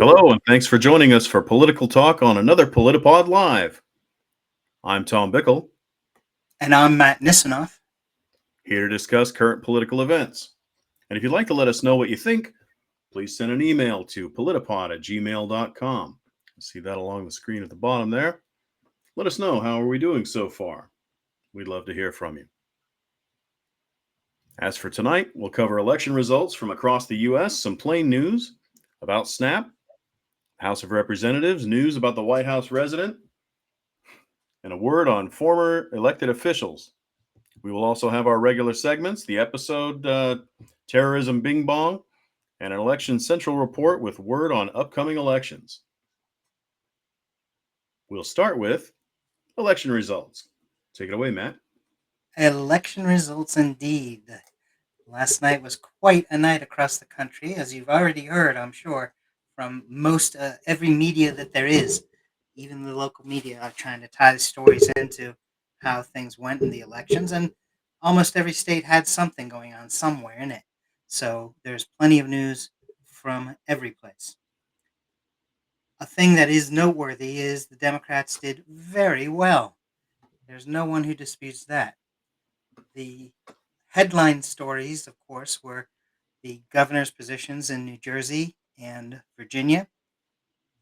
Hello, and thanks for joining us for Political Talk on another PolitiPod Live. I'm Tom Bickle, And I'm Matt Nisanoff. here to discuss current political events. And if you'd like to let us know what you think, please send an email to politipod@gmail.com. See that along the screen at the bottom there. Let us know how are we doing so far. We'd love to hear from you. As for tonight, we'll cover election results from across the U.S., some plain news about SNAP, House of Representatives, news about the White House resident, and a word on former elected officials. We will also have our regular segments, the episode Terrorism Bing Bong, and an election central report with word on upcoming elections. We'll start with election results. Take it away, Matt. Election results indeed. Last night was quite a night across the country, as you've already heard, I'm sure, from most every media that there is. Even the local media are trying to tie the stories into how things went in the elections, and almost every state had something going on somewhere in it. So there's plenty of news from every place. A thing that is noteworthy is the Democrats did very well. There's no one who disputes that. The headline stories, of course, were the governor's positions in New Jersey and Virginia.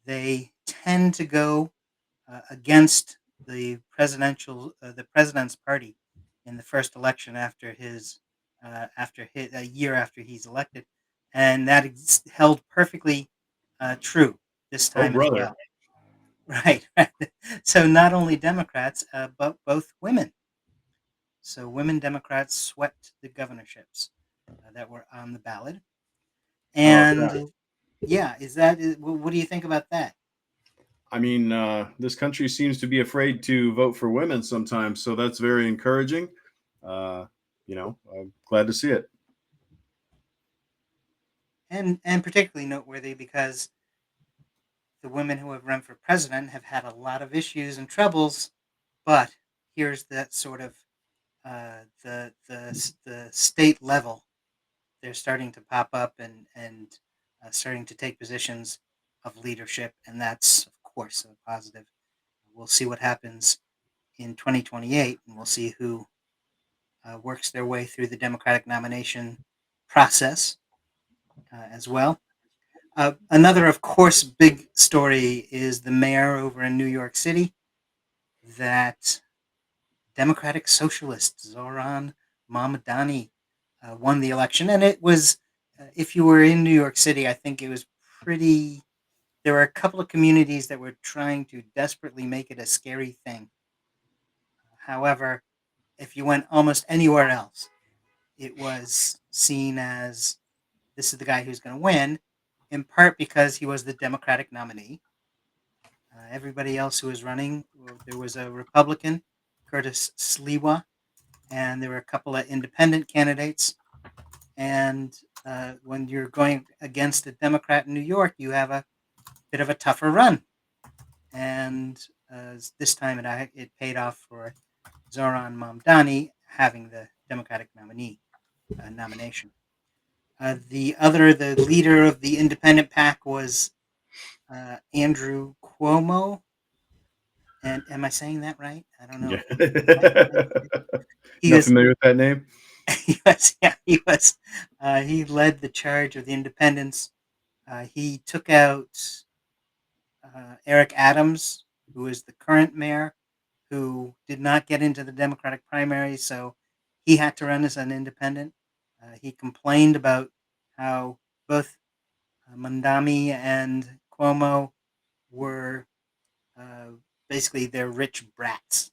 They tend to go against the president's party in the first election a year after he's elected, and that is held perfectly true this Oh, time as brother. well. Right. So not only Democrats, but both women. So women Democrats swept the governorships that were on the ballot. Oh, God. And yeah, what do you think about that? I mean, this country seems to be afraid to vote for women sometimes, so that's very encouraging. Uh, I'm glad to see it. And particularly noteworthy because the women who have run for president have had a lot of issues and troubles, but here's that sort of the state level. They're starting to pop up and starting to take positions of leadership, and that's of course a positive. We'll see what happens in 2028, and we'll see who works their way through the Democratic nomination process as well. Another, of course, big story is the mayor over in New York City that Democratic Socialist Zoran Mamdani won the election, and it was. If you were in New York City, I think it was pretty. There were a couple of communities that were trying to desperately make it a scary thing. However, if you went almost anywhere else, it was seen as this is the guy who's going to win, in part because he was the Democratic nominee. Everybody else who was running, there was a Republican, Curtis Sliwa, and there were a couple of independent candidates. And when you're going against a Democrat in New York, you have a bit of a tougher run. And this time it paid off for Zoran Mamdani having the Democratic nominee nomination. The leader of the independent pack was Andrew Cuomo. And am I saying that right? I don't know. Yeah. He Not was, familiar with that name? he was, he led the charge of the independents. He took out Eric Adams, who is the current mayor, who did not get into the Democratic primary, so he had to run as an independent. He complained about how both Mandami and Cuomo were uh, basically they're rich brats,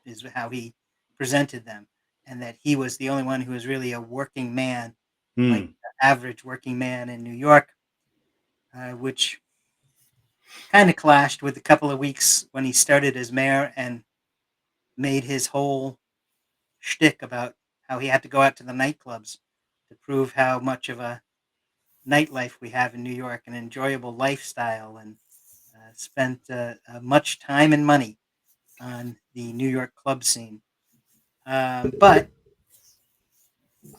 is how he presented them, and that he was the only one who was really a working man, like Hmm. the average working man in New York, which kind of clashed with a couple of weeks when he started as mayor and made his whole shtick about how he had to go out to the nightclubs to prove how much of a nightlife we have in New York, an enjoyable lifestyle, and spent much time and money on the New York club scene. But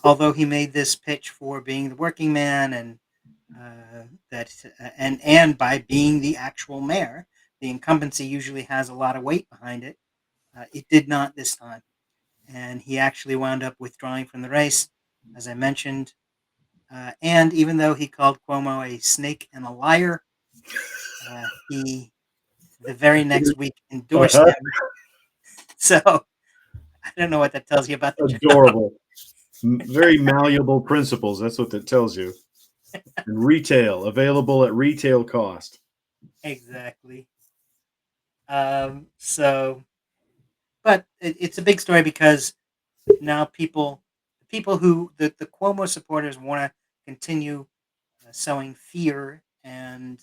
although he made this pitch for being the working man and that and by being the actual mayor, the incumbency usually has a lot of weight behind it. It did not this time, and he actually wound up withdrawing from the race, as I mentioned. And even though he called Cuomo a snake and a liar, he the very next week endorsed Uh-huh. him. So I don't know what that tells you about the job. Adorable. Very malleable principles. That's what that tells you. And retail, available at retail cost. Exactly. So, but it's a big story because now people who the Cuomo supporters want to continue sowing fear and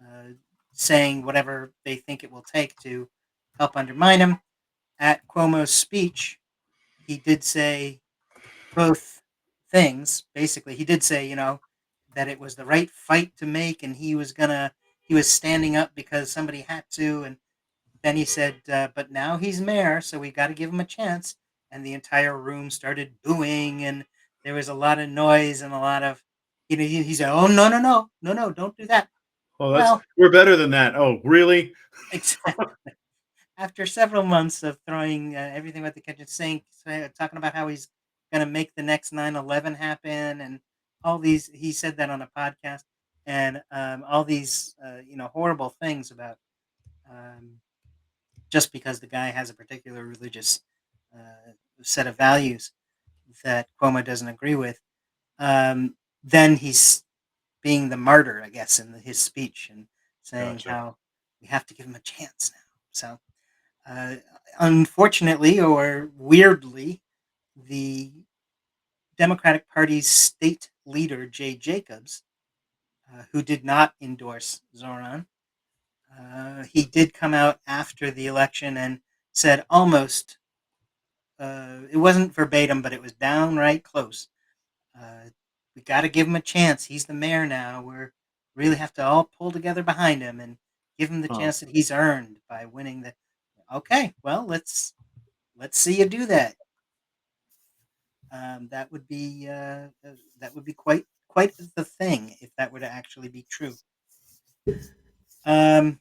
uh, saying whatever they think it will take to help undermine him. At Cuomo's speech, he did say both things. Basically, he did say, that it was the right fight to make, and he was standing up because somebody had to, and then he said, but now he's mayor, so we got to give him a chance. And the entire room started booing, and there was a lot of noise and a lot of, he said, oh, no, no, no, no, no, don't do that. Oh, Well, we're better than that. Oh, really? exactly. After several months of throwing everything at the kitchen sink, talking about how he's going to make the next 9/11 happen, and all these, he said that on a podcast, and all these, horrible things about um, just because the guy has a particular religious set of values that Cuomo doesn't agree with, then he's being the martyr, I guess, in his speech and saying Gotcha. how we have to give him a chance now. So, uh, unfortunately or weirdly, the Democratic Party's state leader, Jay Jacobs, who did not endorse Zoran, he did come out after the election and said almost, it wasn't verbatim, but it was downright close. Uh, we got to give him a chance. He's the mayor now. We really have to all pull together behind him and give him the Huh. chance that he's earned by winning the. Okay, well, let's see you do that. That would be quite the thing if that were to actually be true. Um,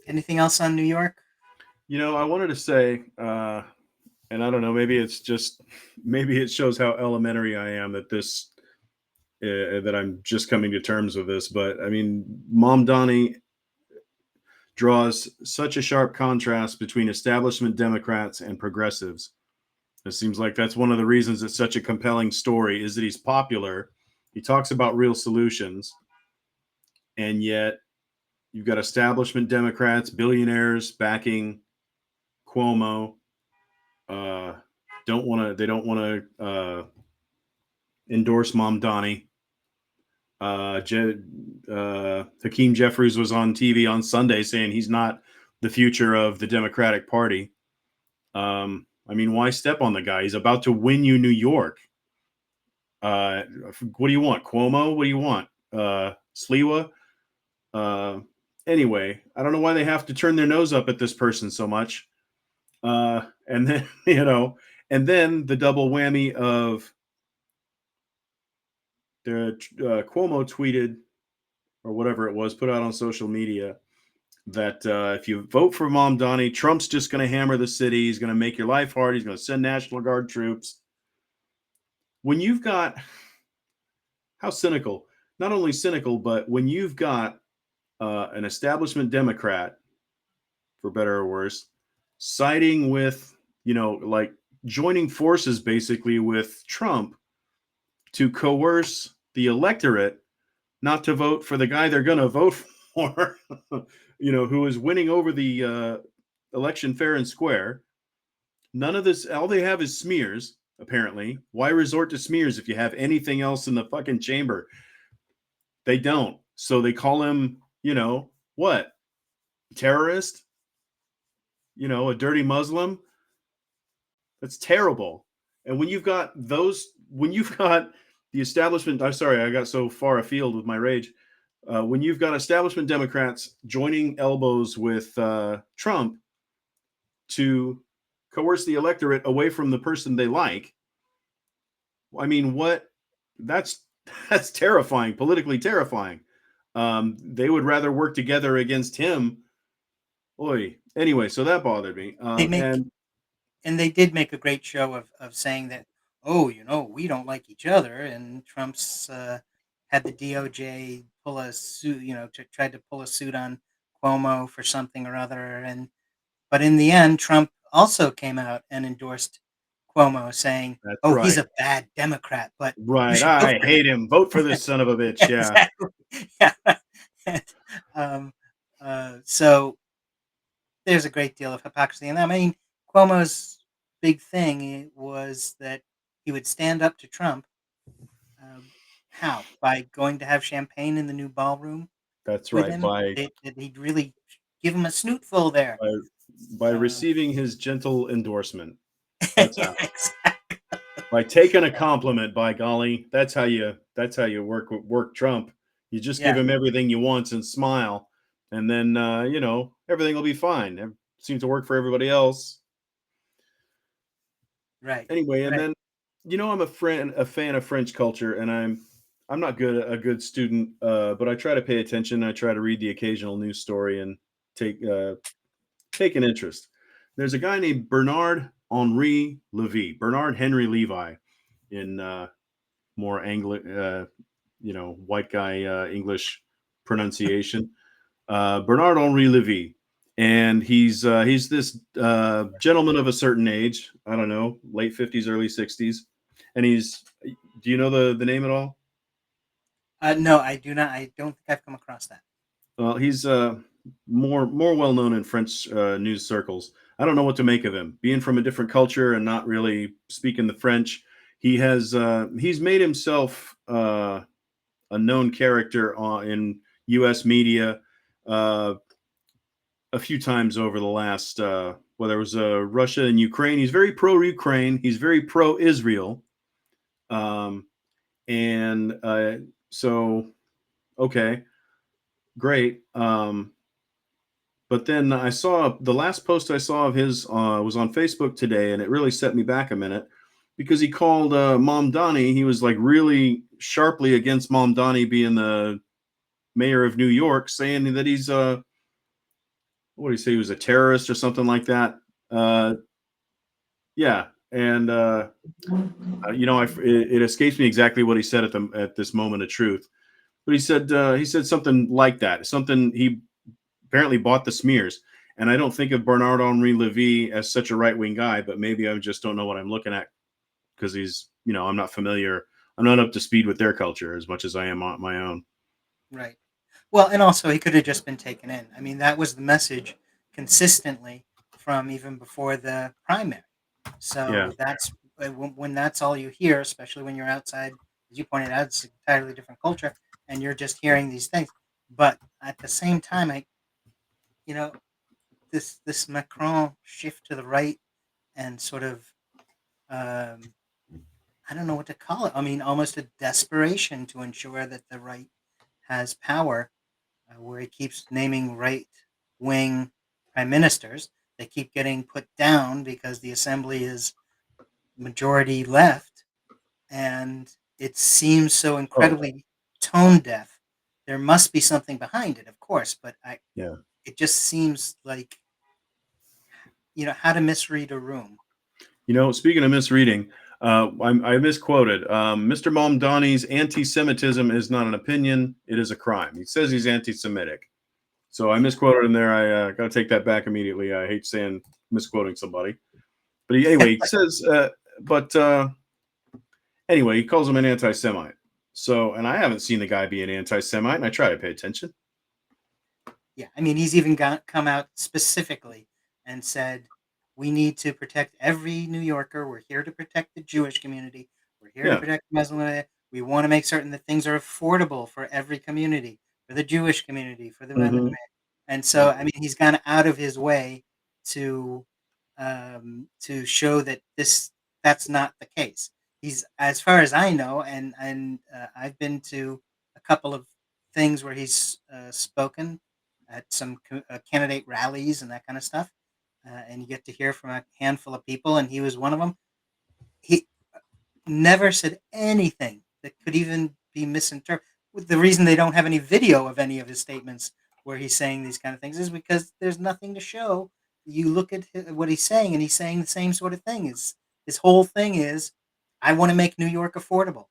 Anything else on New York? I wanted to say, and I don't know, maybe it's just, maybe it shows how elementary I am that I'm just coming to terms with this. But I mean, Mom Donnie draws such a sharp contrast between establishment Democrats and progressives. It seems like that's one of the reasons it's such a compelling story is that he's popular. He talks about real solutions, and yet you've got establishment Democrats, billionaires backing Cuomo. Uh, don't want to. They don't want to endorse Mom Donnie. Hakeem Jeffries was on TV on Sunday saying he's not the future of the Democratic Party. I mean, why step on the guy? He's about to win you New York. What do you want, Cuomo? What do you want, Sliwa? Uh, anyway, I don't know why they have to turn their nose up at this person so much. And then and then the double whammy of the Cuomo tweeted or whatever it was, put out on social media that if you vote for Mom Donnie, Trump's just going to hammer the city. He's going to make your life hard. He's going to send National Guard troops. When you've got how cynical, not only cynical, but when you've got an establishment Democrat, for better or worse, siding with, like joining forces basically with Trump to coerce the electorate not to vote for the guy they're going to vote for, who is winning over the election fair and square. None of this, all they have is smears, apparently. Why resort to smears if you have anything else in the fucking chamber? They don't. So they call him, what? Terrorist? A dirty Muslim? That's terrible. And when you've got the establishment, I'm sorry, I got so far afield with my rage. When you've got establishment Democrats joining elbows with Trump to coerce the electorate away from the person they like, I mean, what? That's That's terrifying, politically terrifying. They would rather work together against him. Oy. Anyway, so that bothered me. They make and they did make a great show of saying that, oh, we don't like each other, and Trump's had the DOJ pull a suit, tried to pull a suit on Cuomo for something or other, and but in the end, Trump also came out and endorsed Cuomo, saying, That's "Oh, he's right. a bad Democrat, but you Right. should vote I for him." hate him. Vote for this son of a bitch. Yeah. Exactly. Yeah. And, um, so there's a great deal of hypocrisy in that. I mean, Cuomo's big thing was that he would stand up to Trump. Um, how? By going to have champagne in the new ballroom That's with right. him? That he'd really give him a snootful there. By by Um, receiving his gentle endorsement. That's how. exactly. By taking a compliment, by golly, that's how you work Trump. You just give Yeah, him everything you want and smile, and then everything will be fine. It seems to work for everybody else. right, Anyway, and right. then I'm a fan of French culture, and I'm not a good student, but I try to pay attention. I try to read the occasional news story and take uh, take an interest. There's a guy named Bernard Henri Levy, Bernard Henry Levi, in more white guy English pronunciation. Bernard Henri Levy, and he's this gentleman of a certain age. I don't know, late 50s, early 60s, and he's. Do you know the name at all? No, I do not. I don't think I've come across that. Well, he's more well known in French news circles. I don't know what to make of him. Being from a different culture and not really speaking the French, he's made himself a known character in U.S. media uh, a few times over the last. Whether it was Russia and Ukraine, he's very pro-Ukraine. He's very pro-Israel, um, and so okay, great. But then I saw the last post I saw of his was on Facebook today, and it really set me back a minute because he called Mom Donnie. He was like really sharply against Mom Donnie being the mayor of New York, saying that he's what do you say? He was a terrorist or something like that. Uh, yeah, and it escapes me exactly what he said at this moment of truth. But he said something like that. Something he apparently bought the smears. And I don't think of Bernard Henri Levy as such a right wing guy, but maybe I just don't know what I'm looking at because I'm not familiar. I'm not up to speed with their culture as much as I am on my own. Right. Well, and also he could have just been taken in. I mean, that was the message consistently from even before the primary. Yeah. So that's when that's all you hear, especially when you're outside, as you pointed out, it's an entirely different culture, and you're just hearing these things. But at the same time, you know, this Macron shift to the right and sort of, um, I don't know what to call it. I mean, almost a desperation to ensure that the right has power, where he keeps naming right wing prime ministers. They keep getting put down because the assembly is majority left, and it seems so Oh, incredibly tone deaf. There must be something behind it, of course, but yeah. it just seems like how to misread a room. Speaking of misreading, I misquoted. Mr. Momdani's anti-Semitism is not an opinion; it is a crime. He says he's anti-Semitic, so I misquoted him there. I got to take that back immediately. I hate saying misquoting somebody, but anyway, he says, but anyway, he calls him an anti-Semite. So, and I haven't seen the guy be an anti-Semite, and I try to pay attention. Yeah, I mean, he's even come out specifically and said, "We need to protect every New Yorker. We're here to protect the Jewish community. We're here to Yeah. protect the Muslim. We want to make certain that things are affordable for every community, for the Jewish community, for the women." Hmm. And so, I mean, he's gone out of his way to show that that's not the case. He's, as far as I know, and I've been to a couple of things where he's spoken at some candidate rallies and that kind of stuff, and you get to hear from a handful of people, and he was one of them. He never said anything that could even be misinterpreted. The reason they don't have any video of any of his statements where he's saying these kind of things is because there's nothing to show. You look at what he's saying, and he's saying the same sort of thing. His whole thing is, I want to make New York affordable.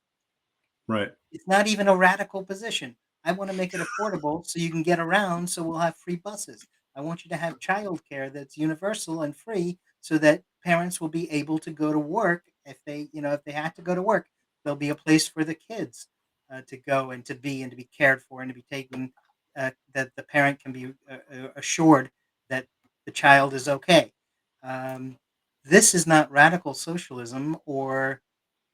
Right. It's not even a radical position. I want to make it affordable so you can get around, so we'll have free buses. I want you to have childcare that's universal and free so that parents will be able to go to work if they have to go to work, there'll be a place for the kids to go and to be cared for and to be taken, that the parent can be assured that the child is okay. Um, this is not radical socialism or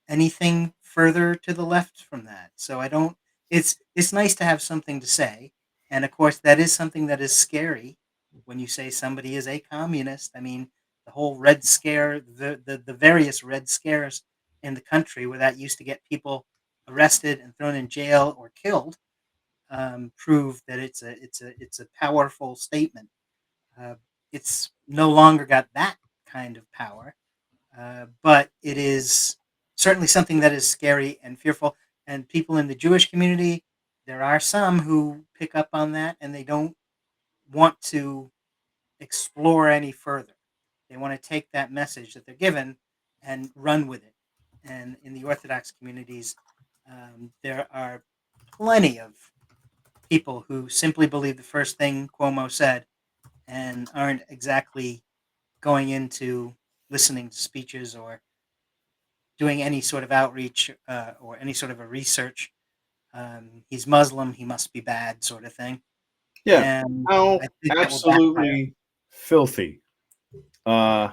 anything further to the left from that. So I don't. It's nice to have something to say, and of course that is something that is scary when you say somebody is a communist. I mean, the whole Red Scare, the various Red Scares in the country, where that used to get people arrested and thrown in jail or killed, prove that it's a powerful statement. Uh, it's no longer got that kind of power, but it is certainly something that is scary and fearful. And people in the Jewish community, there are some who pick up on that and they don't want to explore any further. They want to take that message that they're given and run with it. And in the Orthodox communities, there are plenty of people who simply believe the first thing Cuomo said and aren't exactly going into listening to speeches or doing any sort of outreach or any sort of a research. He's Muslim, he must be bad, sort of thing. Yeah. And How I think that will backfire. absolutely filthy. Uh,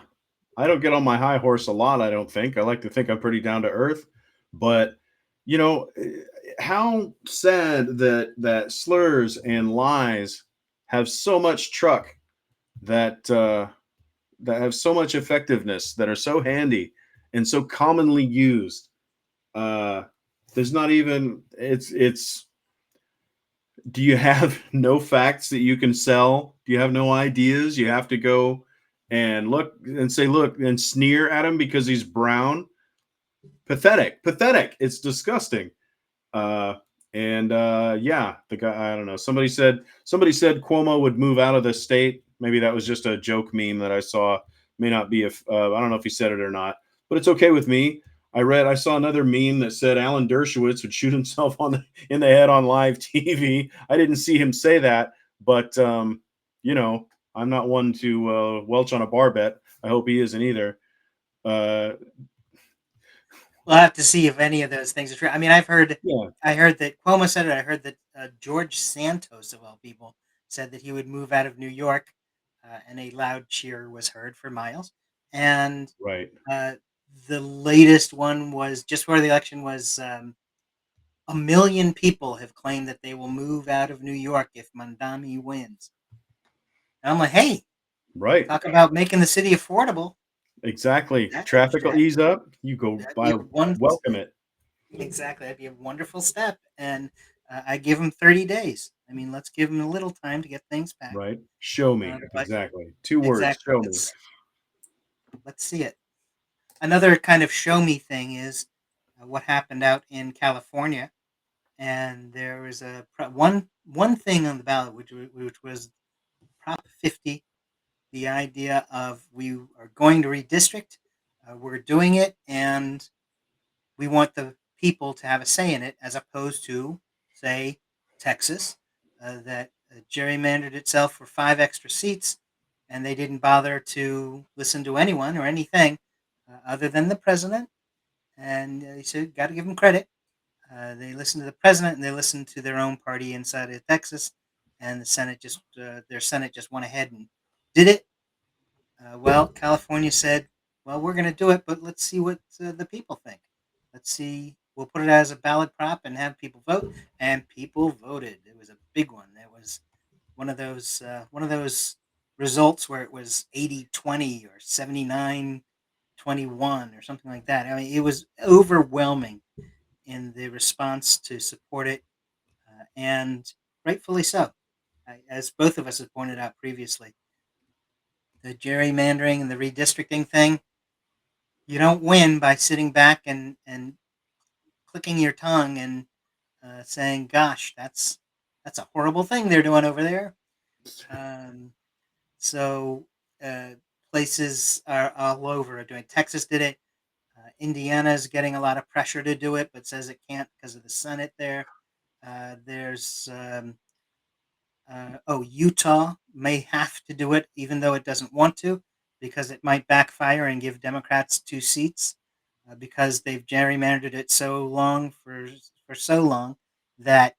I don't get on my high horse a lot, I don't think. I like to think I'm pretty down to earth, but you know, how sad that slurs and lies have so much truck that have so much effectiveness, that are so handy and so commonly used. Uh, there's not even it's do you have no facts that you can sell? Do you have no ideas? You have to go and look and say, look, and sneer at him because he's brown. Pathetic, pathetic. It's disgusting. Uh, and yeah, the guy, I don't know. Somebody said Cuomo would move out of the state. Maybe that was just a joke meme that I saw. May not be if I don't know if he said it or not, but it's okay with me. I saw another meme that said Alan Dershowitz would shoot himself in the head on live TV. I didn't see him say that, but you know, I'm not one to welch on a bar bet. I hope he isn't either. Uh, We'll have to see if any of those things are true. I mean, yeah, I heard that Cuomo said it. I heard that George Santos, of all people, said that he would move out of New York, and a loud cheer was heard for miles. And right. uh, the latest one was just before the election was 1 million people have claimed that they will move out of New York if Mandami wins. And I'm like, hey, Right. talk about making the city affordable. Exactly. That Traffic will ease up. You go that'd be by, a one welcome it. exactly. That'd be a wonderful step. And I give him 30 days. I mean, let's give him a little time to get things back. Right. Show me. But Exactly. 2 words. exactly, Show me. let's see it. Another kind of show me thing is what happened out in California. And there was one thing on the ballot, which was Prop 50, the idea of we are going to redistrict, we're doing it, and we want the people to have a say in it, as opposed to, say, Texas, that gerrymandered itself for 5 extra seats, and they didn't bother to listen to anyone or anything other than the president. And they said, got to give them credit. They listened to the president and they listened to their own party inside of Texas, and their Senate just went ahead and did it. Well, California said, "Well, we're going to do it, but let's see what the people think. Let's see. We'll put it as a ballot prop and have people vote." And people voted. It was a big one. It was one of those results where it was 80-20 or 79-21 or something like that. I mean, it was overwhelming in the response to support it, and rightfully so. As both of us have pointed out previously, the gerrymandering and the redistricting thing, you don't win by sitting back and clicking your tongue and saying, "Gosh, that's a horrible thing they're doing over there." Um, so uh, places are all over are doing. Texas did it. Indiana's getting a lot of pressure to do it, but says it can't because of the Senate there. There's Utah may have to do it, even though it doesn't want to, because it might backfire and give Democrats 2 seats, because they've gerrymandered it so long for so long that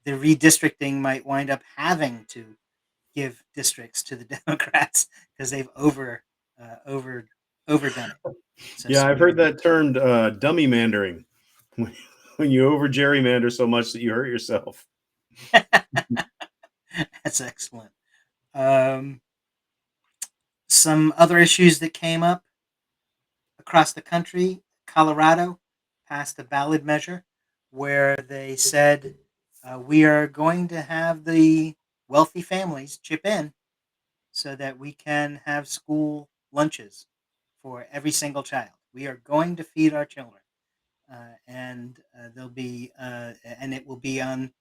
the redistricting might wind up having to give districts to the Democrats because they've over overdone it. So Yeah, I've heard that termed dummy mandering when you over gerrymander so much that you hurt yourself. that's excellent. Um, some other issues that came up across the country. Colorado passed a ballot measure where they said we are going to have the wealthy families chip in so that we can have school lunches for every single child. We are going to feed our children, and there'll be and it will be on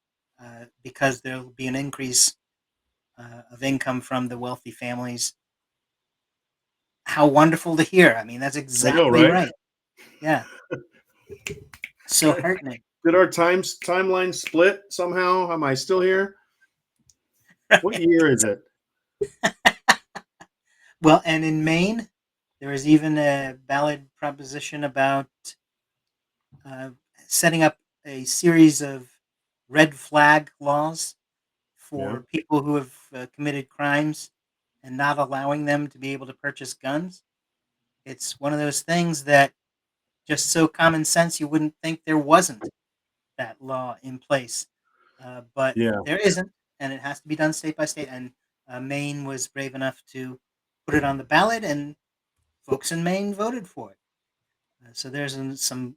because there will be an increase of income from the wealthy families. How wonderful to hear! I mean, that's I know, exactly right? right. Yeah, so heartening. Did our timeline split somehow? Am I still here? What Right. year is it? Well, and in Maine, there was even a ballot proposition about uh, setting up a series of red flag laws Yeah. for people who have committed crimes and not allowing them to be able to purchase guns. It's one of those things that just so common sense you wouldn't think there wasn't that law in place, but Yeah. there isn't, and it has to be done state by state. And Maine was brave enough to put it on the ballot, and folks in Maine voted for it. So there's some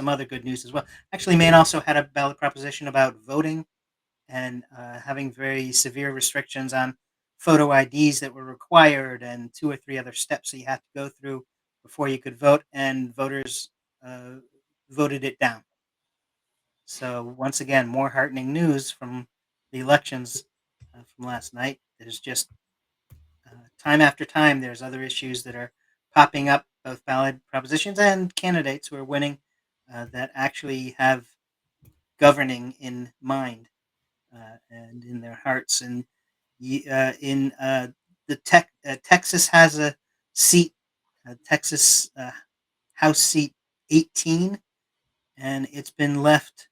other good news as well. Actually, Maine also had a ballot proposition about voting and having very severe restrictions on photo IDs that were required, and 2 or 3 other steps that you had to go through before you could vote. And voters uh, voted it down. So once again, more heartening news from the elections from last night. There's just time after time, there's other issues that are popping up, both ballot propositions and candidates who are winning, that actually have governing in mind and in their hearts. And in Texas has a seat, Texas House seat 18, and it's been left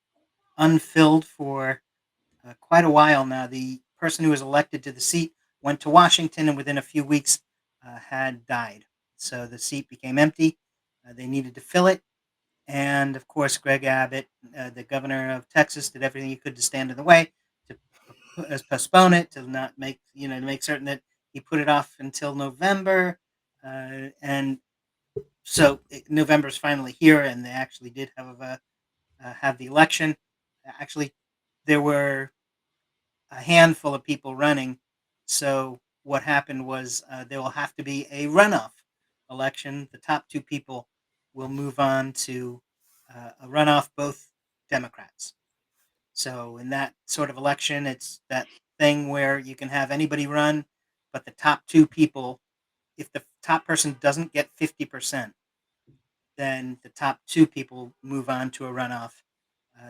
unfilled for quite a while now. The person who was elected to the seat went to Washington and within a few weeks had died. So the seat became empty. They needed to fill it. And of course, Greg Abbott, the governor of Texas, did everything he could to stand in the way, to postpone it, to not make, to make certain that he put it off until November. And so November is finally here, and they actually did have the election. Actually, there were a handful of people running. So what happened was there will have to be a runoff election. The top 2 people will move on to a runoff, both Democrats. So in that sort of election, it's that thing where you can have anybody run, but the top 2 people, if the top person doesn't get 50%, then the top 2 people move on to a runoff.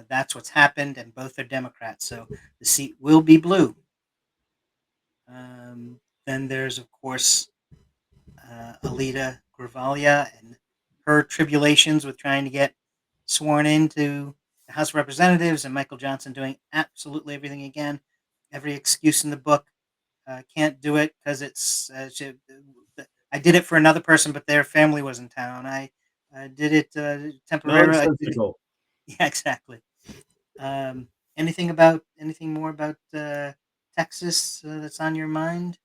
That's what's happened, and both are Democrats. So the seat will be blue. Then there's, of course, Alita Gravalia and her tribulations with trying to get sworn into the House of Representatives, and Michael Johnson doing absolutely everything again, every excuse in the book. Can't do it because I did it for another person, but their family was in town. I did it temporarily. I did it, Nonsensical. yeah, exactly. Um, anything more about Texas that's on your mind?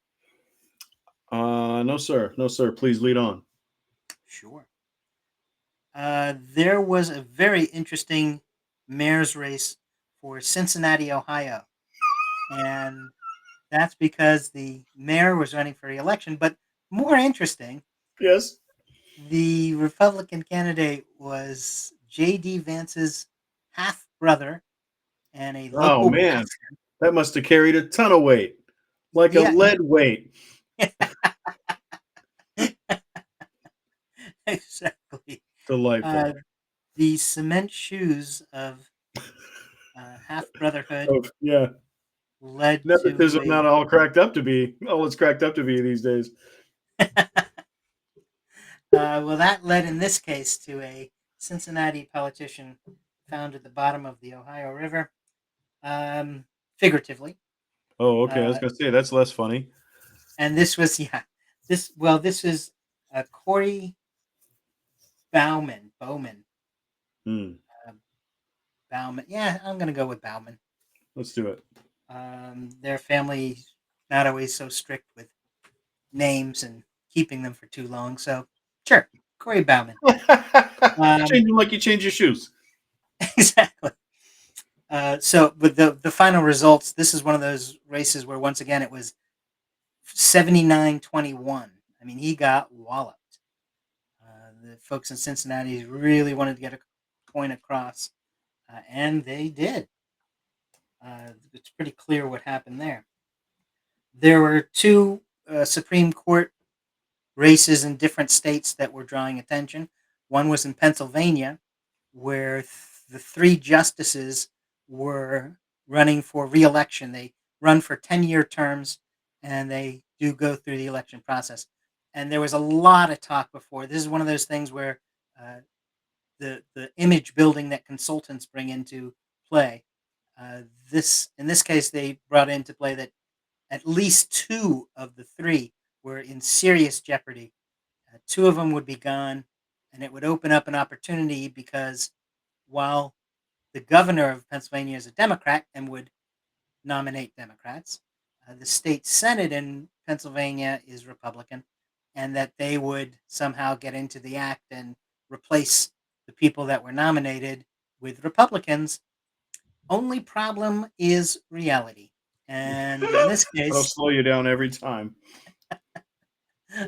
No, sir. No, sir. Please lead on. Sure. There was a very interesting mayor's race for Cincinnati, Ohio, and that's because the mayor was running for re-election. But more interesting, Yes. the Republican candidate was J.D. Vance's half brother, and a Oh local man, pastor. that must have carried a ton of weight, like a Yeah, lead weight. exactly. Delightful. Uh, the cement shoes of half brotherhood Oh yeah, led to nepotism a not all cracked up to be all it's cracked up to be these days. well, that led in this case to a Cincinnati politician found at the bottom of the Ohio River, um, figuratively. Oh, okay. I was Uh, gonna say that's less funny. and this was, yeah, this is Corey Bowman, Hmm. uh, Bauman. Yeah, I'm gonna go with Bauman. Let's do it. Their family not always so strict with names and keeping them for too long, so sure, Corey Bauman. Change Um, them like you change your shoes. exactly. So, with the final results, this is one of those races where once again it was 79-21. I mean, he got walloped. The folks in Cincinnati really wanted to get a point across, and they did. It's pretty clear what happened there. There were two Supreme Court races in different states that were drawing attention. One was in Pennsylvania, where the three justices were running for reelection. They run for 10-year terms, and they do go through the election process. And there was a lot of talk before. This is one of those things where uh, the image building that consultants bring into play. This in this case, they brought into play that at least two of the three were in serious jeopardy. Two of them would be gone, and it would open up an opportunity because while the governor of Pennsylvania is a Democrat and would nominate Democrats, the state Senate in Pennsylvania is Republican, and that they would somehow get into the act and replace the people that were nominated with Republicans. Only problem is reality. And in this That'll case, slow you down every time.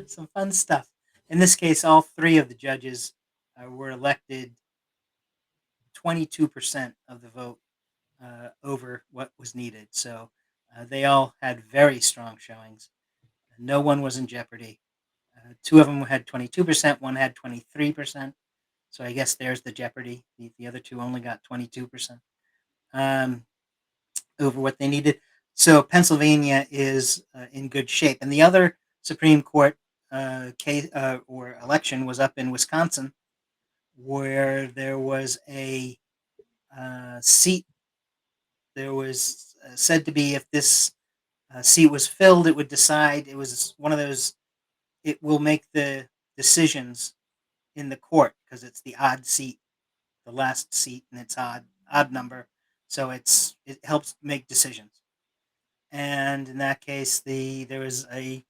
some fun stuff. In this case, all three of the judges were elected 22% of the vote over what was needed. So they all had very strong showings. No one was in jeopardy. Two of them had 22%, one had 23%. So I guess there's the jeopardy. The other two only got 22% um, over what they needed. So Pennsylvania is in good shape. And the other Supreme Court case or election was up in Wisconsin, where there was a seat. There was said to be if this seat was filled, it would decide. It was one of those. It will make the decisions in the court because it's the odd seat, the last seat, and it's odd number, so it helps make decisions. And in that case, there was a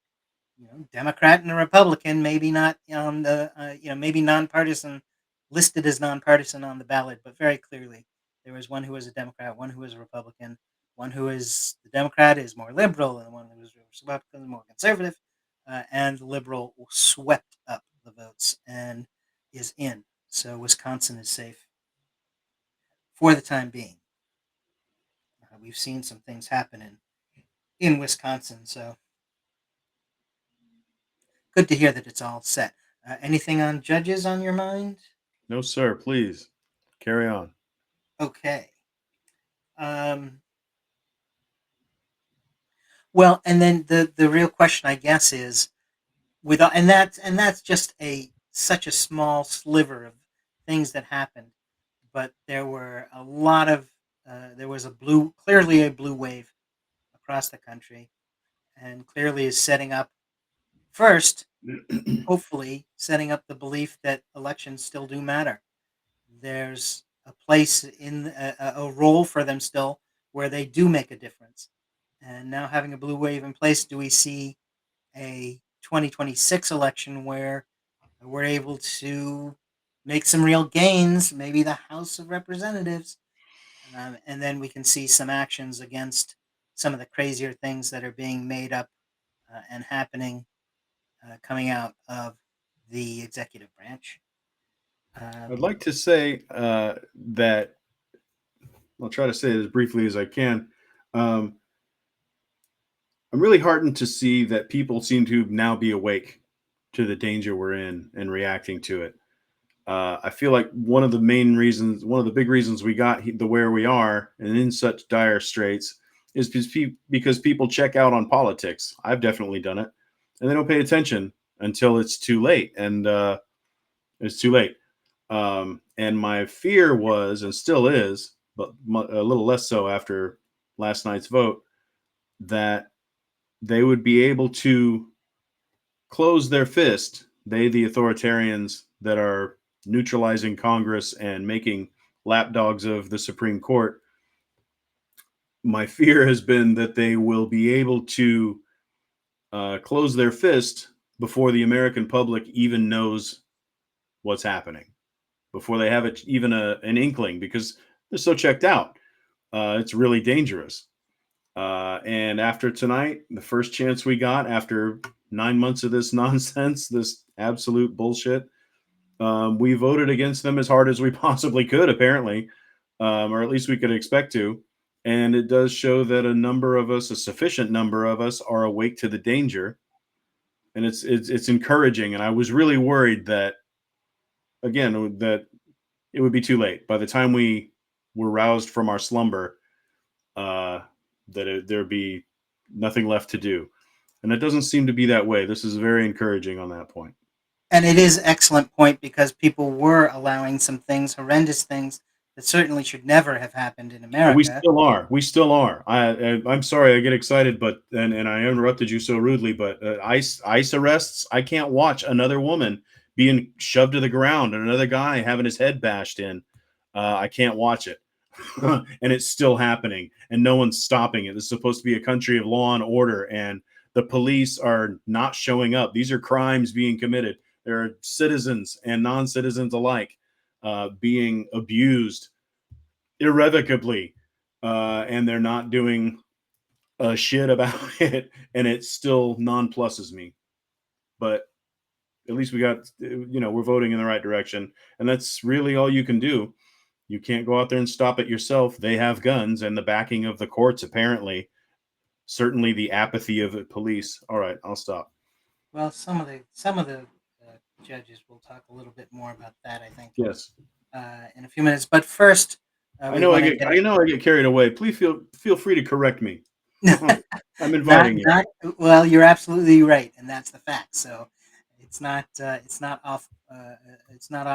Democrat and a Republican, maybe not on the maybe nonpartisan, listed as nonpartisan on the ballot, but very clearly there was one who was a Democrat, one who was a Republican, one who is the Democrat is more liberal, and one who was Republican is more conservative, and the liberal swept up the votes and is in. So Wisconsin is safe for the time being. We've seen some things happen in Wisconsin, so good to hear that it's all set. Anything on judges on your mind? No, sir. Please carry on. Okay. Um, well, and then the real question, I guess, is and that's just a such a small sliver of things that happened, but there were a lot of there was clearly a blue wave across the country, and clearly is setting up first, hopefully, setting up the belief that elections still do matter. There's a place in a role for them still where they do make a difference. And now having a blue wave in place, do we see a 2026 election where we're able to make some real gains, maybe the House of Representatives, and then we can see some actions against some of the crazier things that are being made up and happening coming out of the executive branch. I'd Um, like to say that I'll try to say it as briefly as I can. Um, I'm really heartened to see that people seem to now be awake to the danger we're in and reacting to it. I feel like one of the main reasons, one of the big reasons we got the where we are and in such dire straits is because people check out on politics. I've definitely done it, and they don't pay attention until it's too late, and it's too late. And my fear was, and still is, but a little less so after last night's vote, that they would be able to close their fist, they, the authoritarians that are neutralizing Congress and making lapdogs of the Supreme Court. My fear has been that they will be able to close their fist before the American public even knows what's happening, before they have it even an inkling, because they're so checked out. It's really dangerous. And after tonight, the first chance we got after 9 months of this nonsense, this absolute bullshit, we voted against them as hard as we possibly could, apparently, or at least we could expect to. And it does show that a number of us, a sufficient number of us, are awake to the danger, and it's encouraging. And I was really worried that, again, that it would be too late by the time we were roused from our slumber, uh, there'd be nothing left to do. And it doesn't seem to be that way. This is very encouraging on that point. And it is excellent point because people were allowing some things, horrendous things that certainly should never have happened in And we America. still are. We still are. I'm sorry I get excited, but and I interrupted you so rudely. But ICE arrests. I can't watch another woman being shoved to the ground and another guy having his head bashed in. I can't watch it, and it's still happening, and no one's stopping it. This is supposed to be a country of law and order, and the police are not showing up. These are crimes being committed. There are citizens and non-citizens alike being abused irrevocably, and they're not doing a shit about it, and it still nonpluses me. But at least we got, we're voting in the right direction, and that's really all you can do. You can't go out there and stop it yourself. They have guns and the backing of the courts, apparently. Certainly, the apathy of the police. All right, I'll stop. Well, some of the judges will talk a little bit more about that, I think, Yes, in a few minutes. But first, I we know. want to get I know. I get carried away. Please feel free to correct me. I'm not inviting you. not well. You're absolutely right, and that's the fact. So it's not off the Not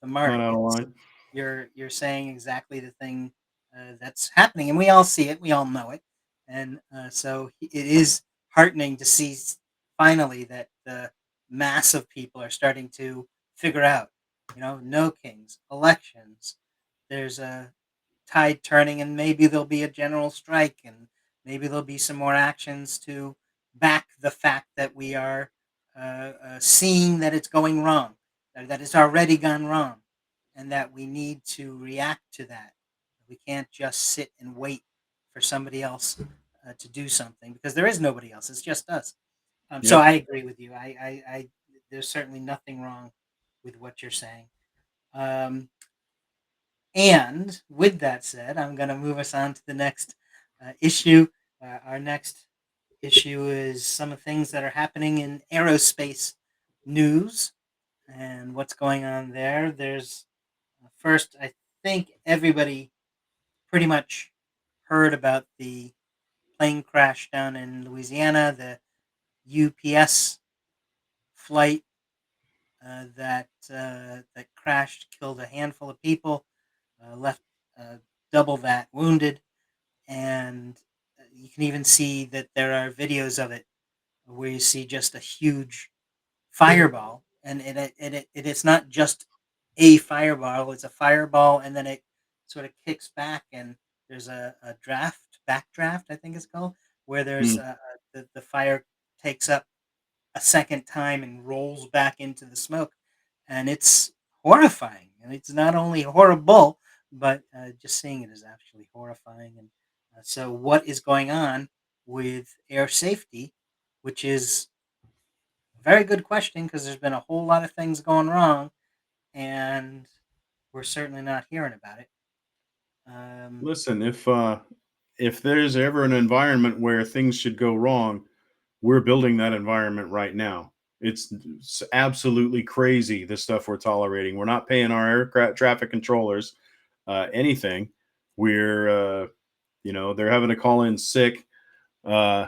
mark. out of It's line. you're saying exactly the thing that's happening, and we all see it, we all know it, and so it is heartening to see finally that the mass of people are starting to figure out, no kings, elections. There's a tide turning, and maybe there'll be a general strike, and maybe there'll be some more actions to back the fact that we are seeing that it's going wrong, that it's already gone wrong, and that we need to react to that. We can't just sit and wait for somebody else to do something because there is nobody else. It's just us. So Yep. I agree with you. There's certainly nothing wrong with what you're saying. Um, and with that said, I'm going to move us on to the next issue. Our next issue is some of the things that are happening in aerospace news and what's going on there. There's first, I think everybody pretty much heard about the plane crash down in Louisiana, the UPS flight that crashed, killed a handful of people, left uh, double that wounded, and you can even see that there are videos of it where you see just a huge fireball, and it is not just a fireball; it's a fireball, and then it sort of kicks back, and there's a backdraft, I think it's called, where there's Mm. the fire takes up a second time and rolls back into the smoke, and it's horrifying. And it's not only horrible, but just seeing it is actually horrifying. And so, what is going on with air safety, which is a very good question because there's been a whole lot of things going wrong, and we're certainly not hearing about it. Um, Listen, if there's ever an environment where things should go wrong, we're building that environment right now. It's absolutely crazy the stuff we're tolerating. We're not paying our aircraft traffic controllers anything. We're they're having to call in sick uh,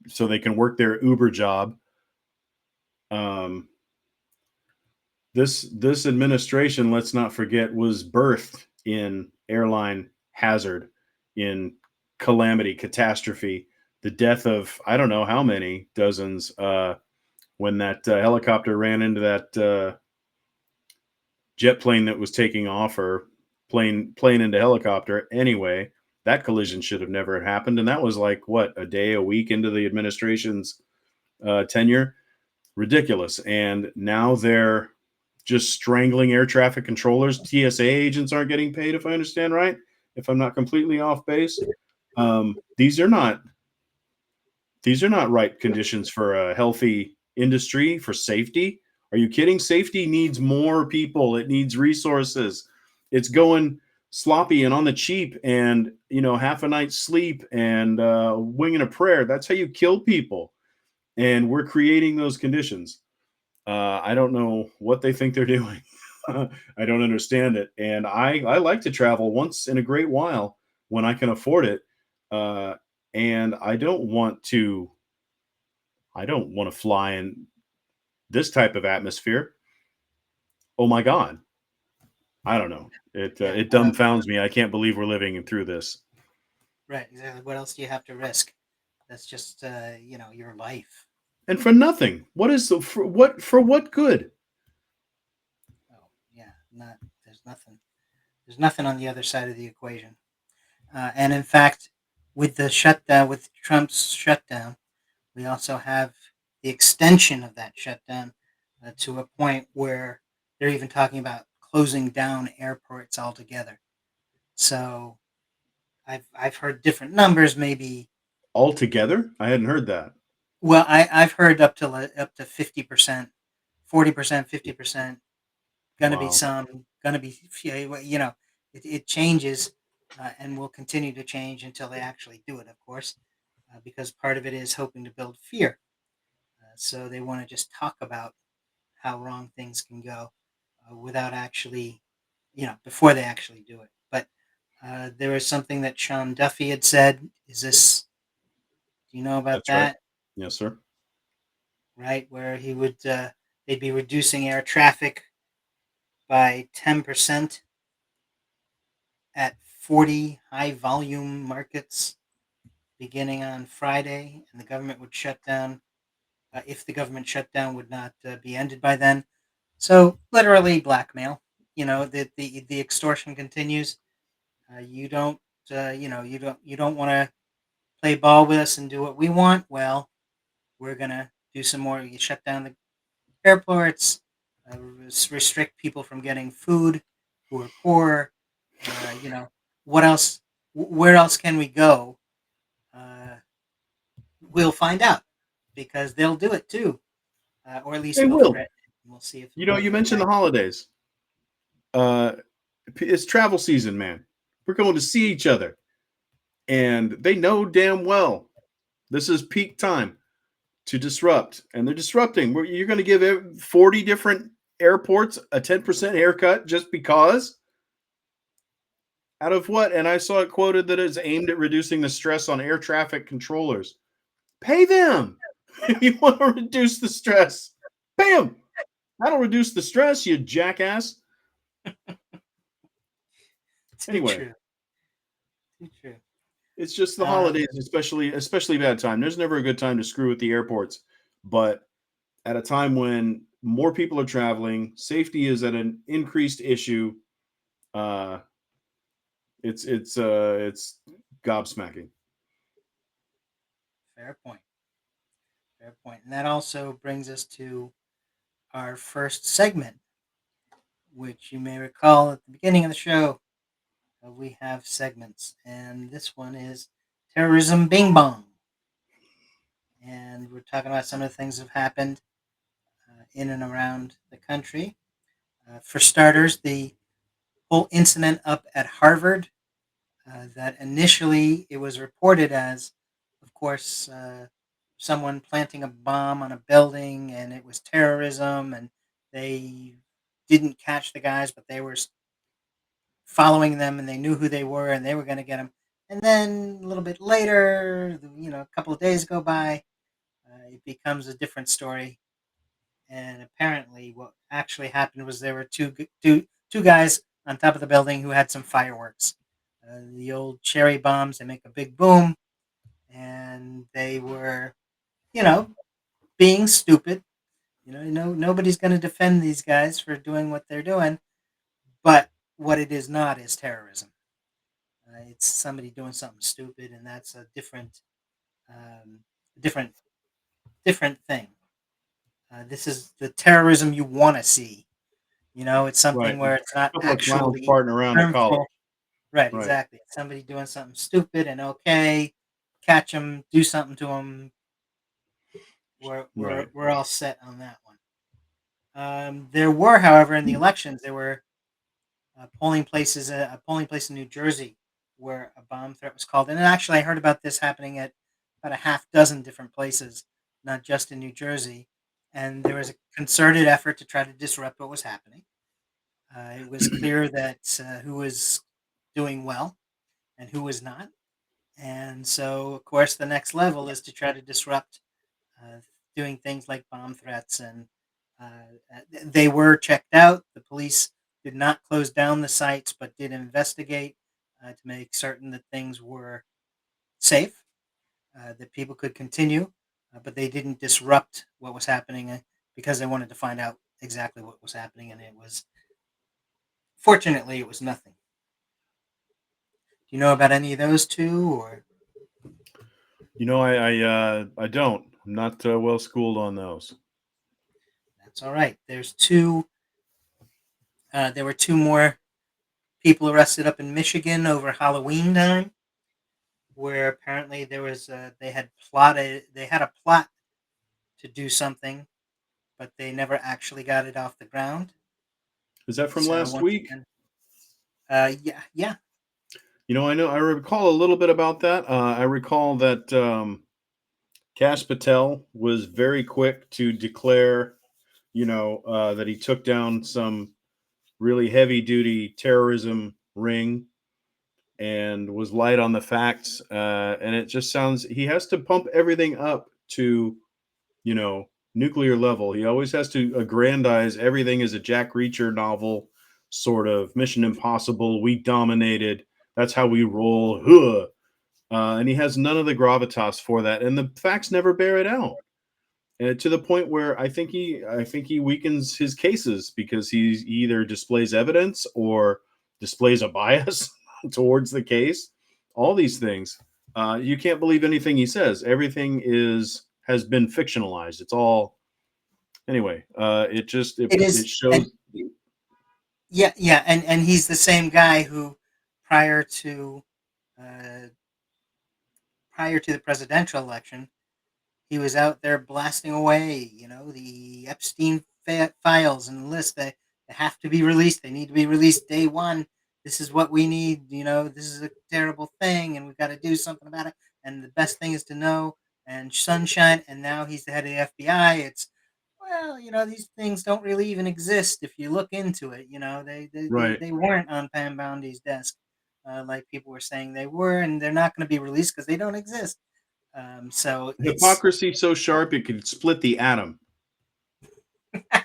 so they can work their Uber job. Um, this administration, let's not forget, was birthed in airline hazard, in calamity, catastrophe, the death of I don't know how many dozens when that helicopter ran into that jet plane that was taking off, or plane into helicopter. Anyway, that collision should have never happened, and that was like what, a day, a week into the administration's tenure. Ridiculous. And now they're just strangling air traffic controllers. TSA agents aren't getting paid, if I understand right, if I'm not completely off base. These are not right conditions for a healthy industry, for safety. Are you kidding? Safety needs more people. It needs resources. It's going sloppy and on the cheap, and half a night's sleep and winging a prayer. That's how you kill people. And we're creating those conditions. I don't know what they think they're doing. I don't understand it. And I like to travel once in a great while when I can afford it. Uh, and I don't want to fly in this type of atmosphere. Oh my God. I don't know. It yeah, it dumbfounds me. I can't believe we're living through this. right, exactly. What else do you have to risk? That's just your life. And for nothing. What is the for what good? Oh, yeah, not there's nothing. There's nothing on the other side of the equation. And in fact, with the shutdown, with Trump's shutdown, we also have the extension of that shutdown to a point where they're even talking about closing down airports altogether. So I've heard different numbers. Maybe Altogether? I hadn't heard that. well, I've heard up to 50%, 40%, 50%. Going to be Wow. some. Going to be it changes and will continue to change until they actually do it. Of course, because part of it is hoping to build fear. So they want to just talk about how wrong things can go without actually, before they actually do it. But there was something that Sean Duffy had said. Do you know about That's right. that? Yes, sir. Right, where they'd be reducing air traffic by 10% at 40 high volume markets beginning on Friday, and the government would shut down if the government shutdown would not be ended by then. So literally blackmail. The extortion continues. You don't you don't want to play ball with us and do what we want. Well, we're gonna do some more. You shut down the airports, restrict people from getting food who are poor. Uh, you know what else? Where else can we go? Uh, we'll find out because they'll do it too, or at least They they'll will. threaten it. We'll see if You in mentioned the fact. holidays. Uh, it's travel season, man. We're going to see each other, and they know damn well this is peak time to disrupt, and they're disrupting. You're going to give 40 different airports a 10% haircut just because? Out of what? And I saw it quoted that it's aimed at reducing the stress on air traffic controllers. Pay them if you want to reduce the stress. Pay them. That'll reduce the stress, you jackass. Too Anyway, true. Too true. it's just the Um, holidays, especially bad time. There's never a good time to screw with the airports, but at a time when more people are traveling, safety is at an increased issue. Uh, it's gobsmacking. Fair point. Fair point. And that also brings us to our first segment, which you may recall at the beginning of the show. We have segments, and this one is terrorism bing bong. And we're talking about some of the things that have happened in and around the country. For starters, the whole incident up at Harvard, that initially it was reported as, of course, someone planting a bomb on a building and it was terrorism, and they didn't catch the guys, but they were following them and they knew who they were and they were going to get them. And then a little bit later, a couple of days go by, it becomes a different story. And apparently, what actually happened was there were two guys on top of the building who had some fireworks. The old cherry bombs, they make a big boom, and they were, you know, being stupid. Nobody's going to defend these guys for doing what they're doing. But what it is not is terrorism. It's somebody doing something stupid, and that's a um, different, different thing. This is the terrorism you want to see. It's something Right. where it's not A couple of clowns actually farting around at college. harmful. Right, Right. exactly. Somebody doing something stupid, and okay, catch them, do something to them. We're Right. we're all set on that one. There were, however, in the elections, there were polling places, a polling place in New Jersey where a bomb threat was called. And actually, I heard about this happening at about a half dozen different places, not just in New Jersey. And there was a concerted effort to try to disrupt what was happening. It was clear that who was doing well and who was not. And so, of course, the next level is to try to disrupt uh, doing things like bomb threats. And they were checked out. The police did not close down the sites, but did investigate to make certain that things were safe, that people could continue, but they didn't disrupt what was happening because they wanted to find out exactly what was happening. And fortunately, it was nothing. Do you know about any of those two, or I don't. I'm not well schooled on those. that's all right? There's two. There were two more people arrested up in Michigan over Halloween time, where apparently they had a plot to do something, but they never actually got it off the ground. Is that from So last once week? again, yeah, yeah, I recall a little bit about that. I recall that Cash Patel was very quick to declare, that he took down some really heavy duty terrorism ring and was light on the facts. And it just sounds he has to pump everything up to, you know, nuclear level. He always has to aggrandize everything as a Jack Reacher novel, sort of Mission Impossible. We dominated. That's how we roll. Huh. And he has none of the gravitas for that, and the facts never bear it out. And to the point where I think he weakens his cases because he either displays evidence or displays a bias towards the case. All these things, you can't believe anything he says. Everything has been fictionalized. It's all anyway. It just it it is, and shows. yeah, yeah, and he's the same guy who, prior to uh, prior to the presidential election, he was out there blasting away, the Epstein files and the list that they have to be released. They need to be released day one. This is what we need. This is a terrible thing, and we've got to do something about it. And the best thing is to know. And sunshine. And now he's the head of the FBI. It's well, these things don't really even exist if you look into it. Right. They weren't on Pam Boundy's desk, like people were saying they were, and they're not going to be released because they don't exist. So it's Hypocrisy so sharp it could split the atom,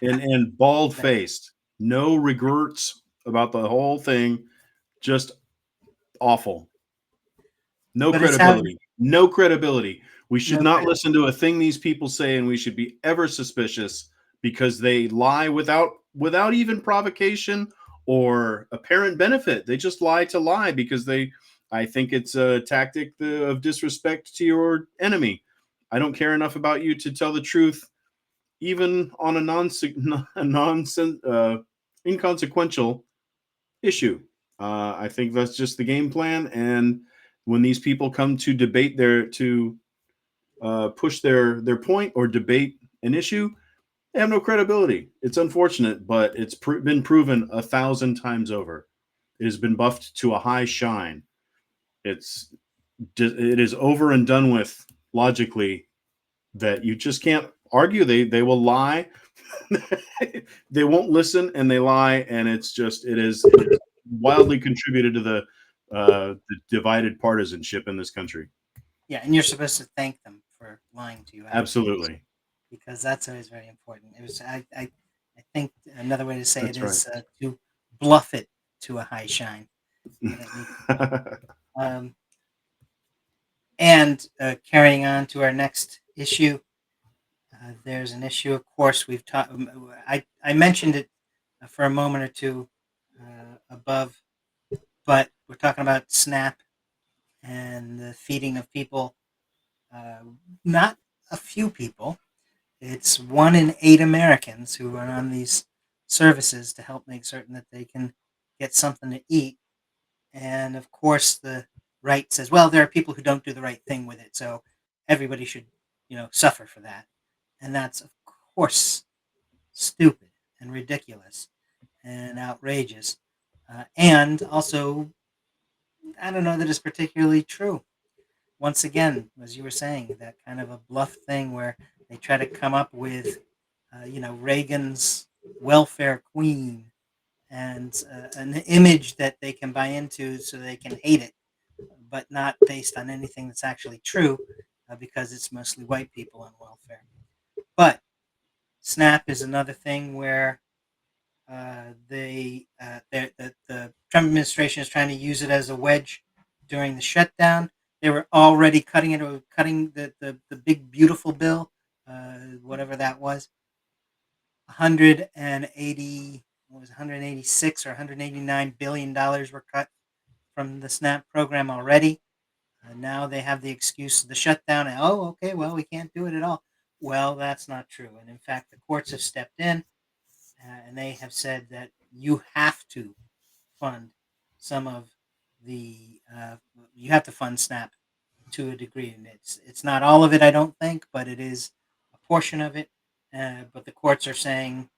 and bald that. faced, no regrets about the whole thing, just awful. No But it's how credibility. No credibility. We should no not credit. listen to a thing these people say, and we should be ever suspicious because they lie without even provocation or apparent benefit. They just lie to lie because they. I think it's a tactic of disrespect to your enemy. I don't care enough about you to tell the truth, even on a nonsense, inconsequential issue. I think that's just the game plan. And when these people come to debate to push their point or debate an issue, they have no credibility. It's unfortunate, but it's been proven 1,000 times over. It has been buffed to a high shine. It's it is over and done with logically, that you just can't argue. They will lie. They won't listen, and they lie, and it is wildly contributed to the divided partisanship in this country. Yeah, and you're supposed to thank them for lying to you afterwards, Absolutely, because that's always very important. It was I think another way to say it that's right. is to bluff it to a high shine when it needs to be. Um, and carrying on to our next issue, there's an issue. Of course, we've talked. I mentioned it for a moment or two above, but we're talking about SNAP and the feeding of people. Uh, Not a few people. It's 1 in 8 Americans who are on these services to help make certain that they can get something to eat. And of course, the right says, well, there are people who don't do the right thing with it, so everybody should, suffer for that. And that's, of course, stupid and ridiculous and outrageous. And also, I don't know that it's particularly true. Once again, as you were saying, that kind of a bluff thing where they try to come up with, Reagan's welfare queen and an image that they can buy into so they can hate it, but not based on anything that's actually true, because it's mostly white people on welfare. But SNAP is another thing where the Trump administration is trying to use it as a wedge during the shutdown. They were already cutting the big beautiful bill, whatever that was, 180 what was it, 186 or 189 billion dollars were cut from the SNAP program already. Now they have the excuse of the shutdown. And, oh, okay, well, we can't do it at all. Well, that's not true. And in fact, the courts have stepped in, and they have said that you have to fund some of you have to fund SNAP to a degree, and it's not all of it, I don't think, but it is a portion of it. But the courts are saying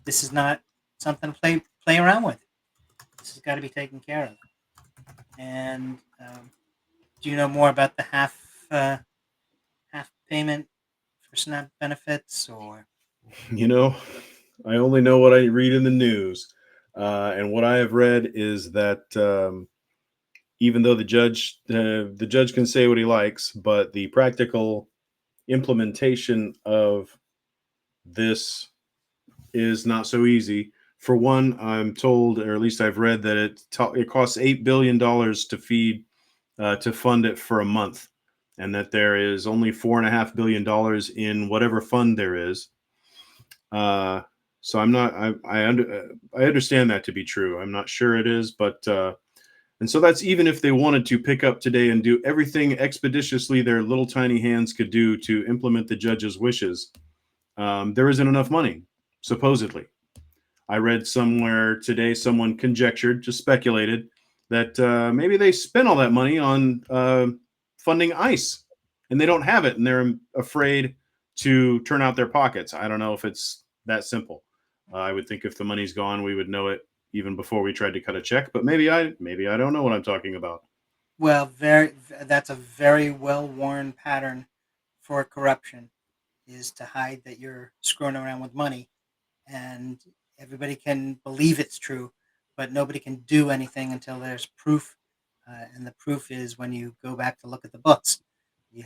this is not something to play around with. This has got to be taken care of. And do you know more about the half payment for SNAP benefits, or? You know, I only know what I read in the news, and what I have read is that even though the judge can say what he likes, but the practical implementation of this is not so easy. For one, I'm told, or at least I've read, that it costs $8 billion to fund it for a month, and that there is only $4.5 billion in whatever fund there is. So I'm not. I understand that to be true. I'm not sure it is, but and so that's even if they wanted to pick up today and do everything expeditiously their little tiny hands could do to implement the judge's wishes. There isn't enough money, supposedly. I read somewhere today, someone conjectured, just speculated, that maybe they spent all that money on funding ICE, and they don't have it, and they're afraid to turn out their pockets. I don't know if it's that simple. I would think if the money's gone, we would know it even before we tried to cut a check. But maybe I don't know what I'm talking about. Well, that's a very well worn pattern for corruption, is to hide that you're screwing around with money, and everybody can believe it's true, but nobody can do anything until there's proof. And the proof is when you go back to look at the books. You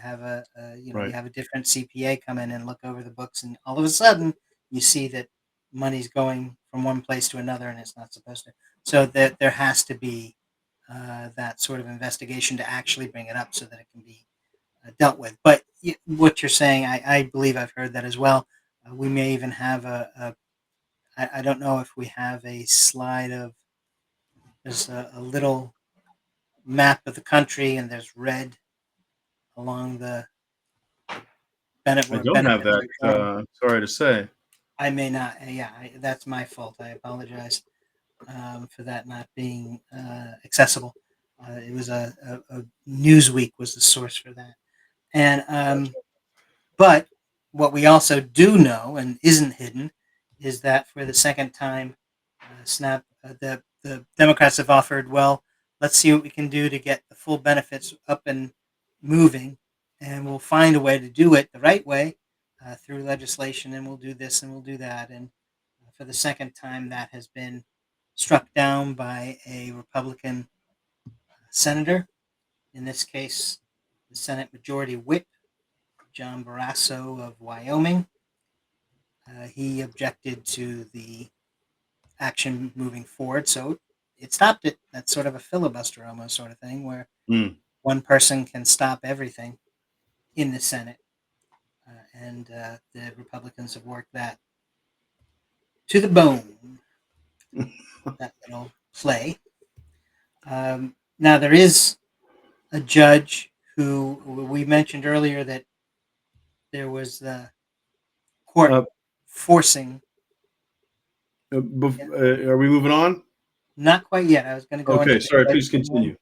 Right. have a different CPA come in and look over the books, and all of a sudden you see that money's going from one place to another, and it's not supposed to. So that there has to be that sort of investigation to actually bring it up so that it can be dealt with. But what you're saying, I believe I've heard that as well. We may even have I don't know if we have a slide of, there's a little map of the country, and there's red along the I where don't have benefits that. are going. Sorry to say. I may not. Yeah, that's my fault. I apologize for that not being accessible. It was a Newsweek was the source for that, and but what we also do know and isn't hidden is that for the second time, SNAP the Democrats have offered, well, let's see what we can do to get the full benefits up and moving, and we'll find a way to do it the right way through legislation, and we'll do this and we'll do that. And for the second time, that has been struck down by a Republican senator. In this case, the Senate Majority Whip, John Barrasso of Wyoming. He objected to the action moving forward, so it stopped it. That's sort of a filibuster almost sort of thing where Mm. one person can stop everything in the Senate, and the Republicans have worked that to the bone. That little play. Now there is a judge who we mentioned earlier that there was the court Uh, forcing. are we moving on? Not quite yet. I was going to go into Okay, the sorry. judge Please in one. continue.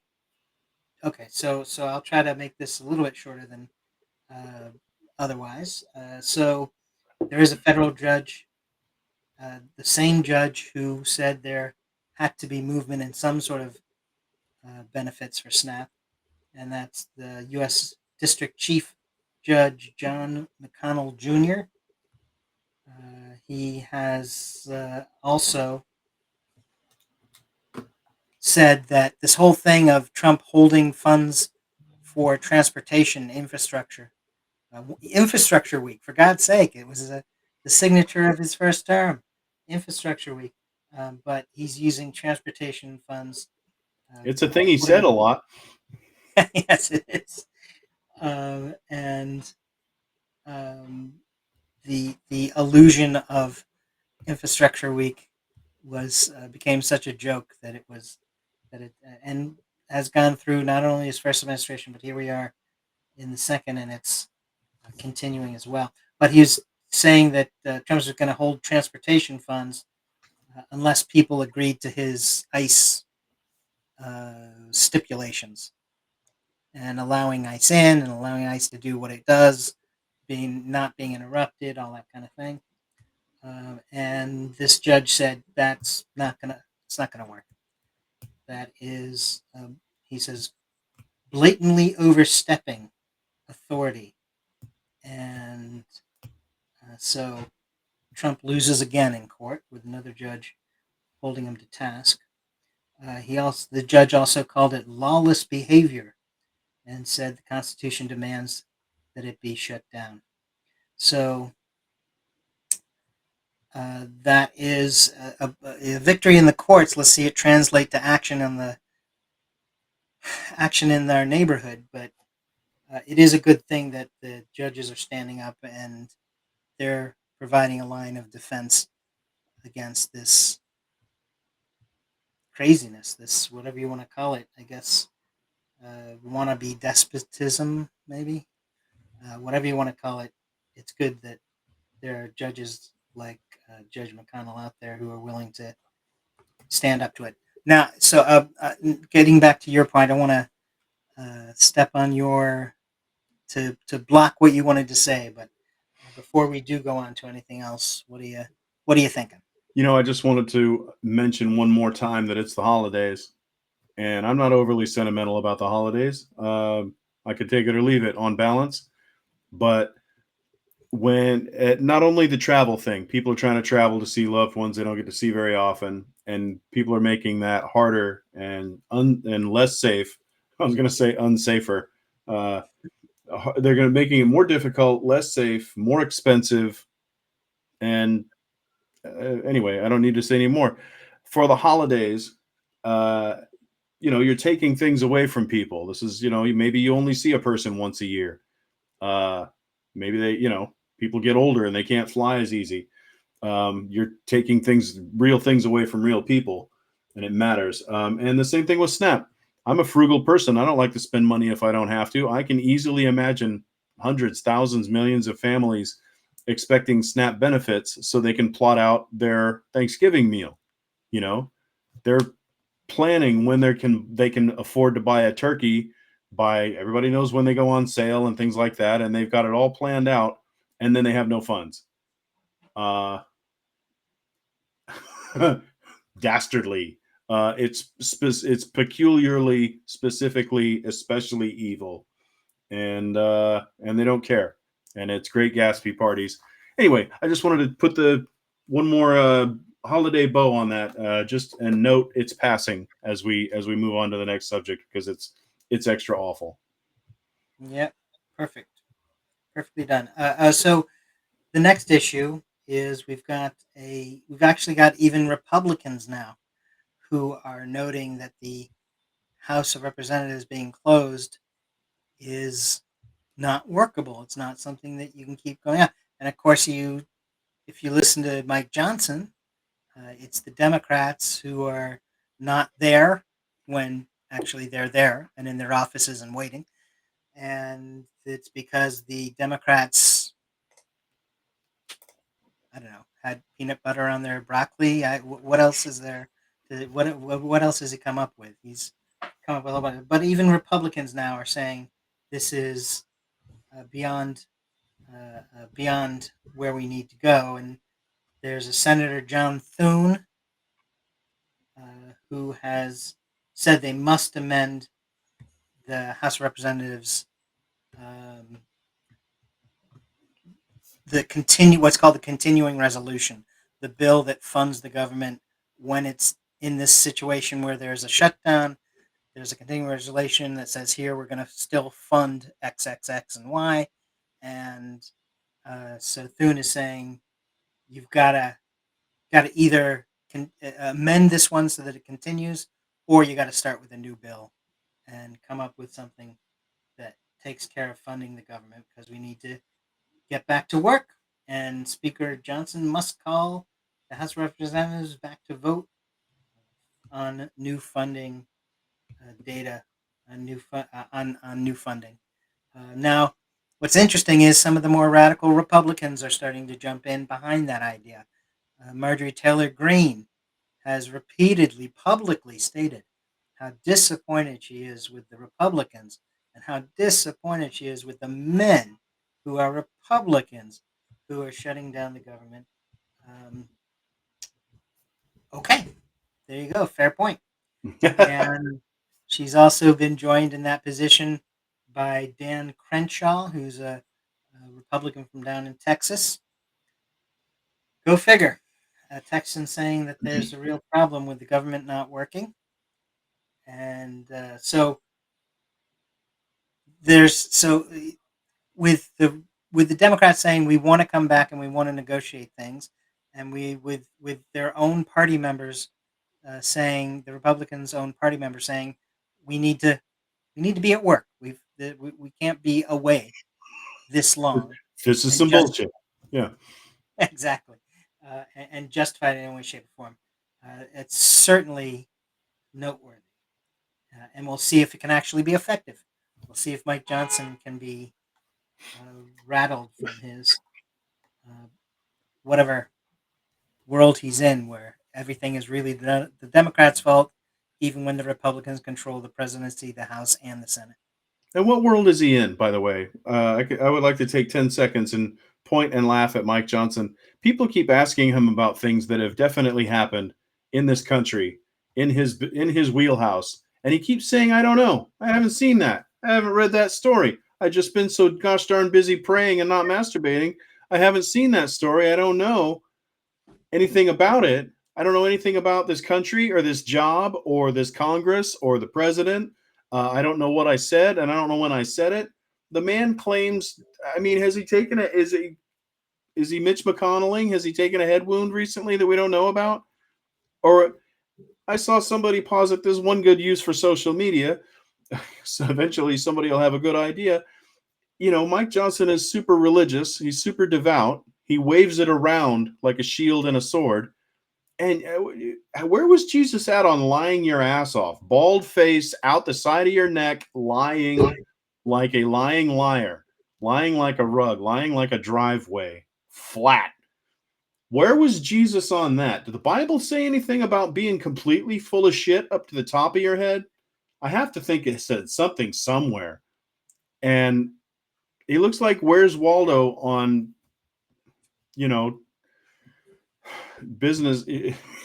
Okay, so I'll try to make this a little bit shorter than uh, otherwise. So there is a federal judge, the same judge who said there had to be movement in some sort of benefits for SNAP, and that's the U.S. District Chief Judge John McConnell Jr. He has also said that this whole thing of Trump holding funds for transportation infrastructure, infrastructure week, for God's sake, it was the signature of his first term, infrastructure week. But he's using transportation funds, It's a thing he said putting, a lot. yes, it is. And um, the illusion of infrastructure week was became such a joke that it was that it and has gone through not only his first administration, but here we are in the second, and it's continuing as well. But he was saying that Trump was going to hold transportation funds unless people agreed to his ICE stipulations, and allowing ICE in and allowing ICE to do what it does, being not being interrupted, all that kind of thing. And this judge said it's not gonna work. That is, he says, blatantly overstepping authority, and so Trump loses again in court with another judge holding him to task. The judge also called it lawless behavior and said the Constitution demands that it be shut down. So that is a victory in the courts. Let's see it translate to action in their neighborhood. But it is a good thing that the judges are standing up and they're providing a line of defense against this craziness, this whatever you want to call it. I guess wannabe despotism, maybe whatever you want to call it. It's good that there are judges like Judge McConnell out there who are willing to stand up to it. Now, so getting back to your point, I want to step on your to block what you wanted to say, but before we do go on to anything else, what are you thinking? I just wanted to mention one more time that it's the holidays, and I'm not overly sentimental about the holidays. I could take it or leave it on balance, but when not only the travel thing, people are trying to travel to see loved ones they don't get to see very often, and people are making that harder and less safe. I was going to say unsafer. Uh, they're going to making it more difficult, less safe, more expensive, and anyway, I don't need to say any more. For the holidays, uh, you're taking things away from people. This is, maybe you only see a person once a year. Uh, maybe people get older and they can't fly as easy. You're taking real things away from real people, and it matters. And the same thing with Snap. I'm a frugal person. I don't like to spend money if I don't have to. I can easily imagine hundreds, thousands, millions of families expecting SNAP benefits so they can plot out their Thanksgiving meal. You know, they're planning when they can afford to buy a turkey. By everybody knows when they go on sale and things like that, and they've got it all planned out, and then they have no funds. Uh, Dastardly. It's peculiarly, specifically, especially evil, and they don't care, and it's great Gatsby parties. Anyway, I just wanted to put the one more holiday bow on that, just and note its passing as we move on to the next subject, because it's extra awful. Yep, perfect, perfectly done. So the next issue is we've actually got even Republicans now who are noting that the House of Representatives being closed is not workable. It's not something that you can keep going on. And of course, if you listen to Mike Johnson, it's the Democrats who are not there when actually they're there and in their offices and waiting. And it's because the Democrats, I don't know, had peanut butter on their broccoli. What else is there? What else has he come up with? He's come up with a lot. But even Republicans now are saying this is beyond beyond where we need to go. And there's a Senator John Thune who has said they must amend the House of Representatives um, what's called the continuing resolution, the bill that funds the government when it's in this situation where there's a shutdown. There's a continuing resolution that says here we're going to still fund X, X, X, and Y, and so Thune is saying you've got to either amend this one so that it continues, or you got to start with a new bill and come up with something that takes care of funding the government because we need to get back to work. And Speaker Johnson must call the House of Representatives back to vote on new funding data on new funding. Now, what's interesting is some of the more radical Republicans are starting to jump in behind that idea. Marjorie Taylor Greene has repeatedly publicly stated how disappointed she is with the Republicans and how disappointed she is with the men who are Republicans who are shutting down the government. Um, okay, there you go, fair point. And she's also been joined in that position by Dan Crenshaw, who's a Republican from down in Texas. Go figure. A Texan saying that there's a real problem with the government not working. And so with the Democrats saying we want to come back and we want to negotiate things, and with their own party members saying the Republicans' own party members saying we need to be at work. We can't be away this long This is and some just bullshit. Yeah. exactly and justified in any way, shape, or form. It's certainly noteworthy, and we'll see if it can actually be effective. We'll see if Mike Johnson can be rattled from his uh, whatever world he's in, where everything is really the Democrats' fault, even when the Republicans control the presidency, the House, and the Senate. And what world is he in, by the way? I would like to take 10 seconds and point and laugh at Mike Johnson. People keep asking him about things that have definitely happened in this country, in his wheelhouse, and he keeps saying, "I don't know. I haven't seen that. I haven't read that story. I've just been so gosh darn busy praying and not masturbating. I haven't seen that story. I don't know anything about it. I don't know anything about this country or this job or this Congress or the president. I don't know what I said, and I don't know when I said it." The man claims. I mean, has he taken a? Is he Mitch McConnelling? Has he taken a head wound recently that we don't know about? Or I saw somebody posit this one good use for social media. So eventually somebody will have a good idea. Mike Johnson is super religious. He's super devout. He waves it around like a shield and a sword. And where was Jesus at on lying your ass off? Bald face, out the side of your neck, lying like a lying liar, lying like a rug, lying like a driveway, flat. Where was Jesus on that? Did the Bible say anything about being completely full of shit up to the top of your head? I have to think it said something somewhere. And he looks like Where's Waldo on, you know, business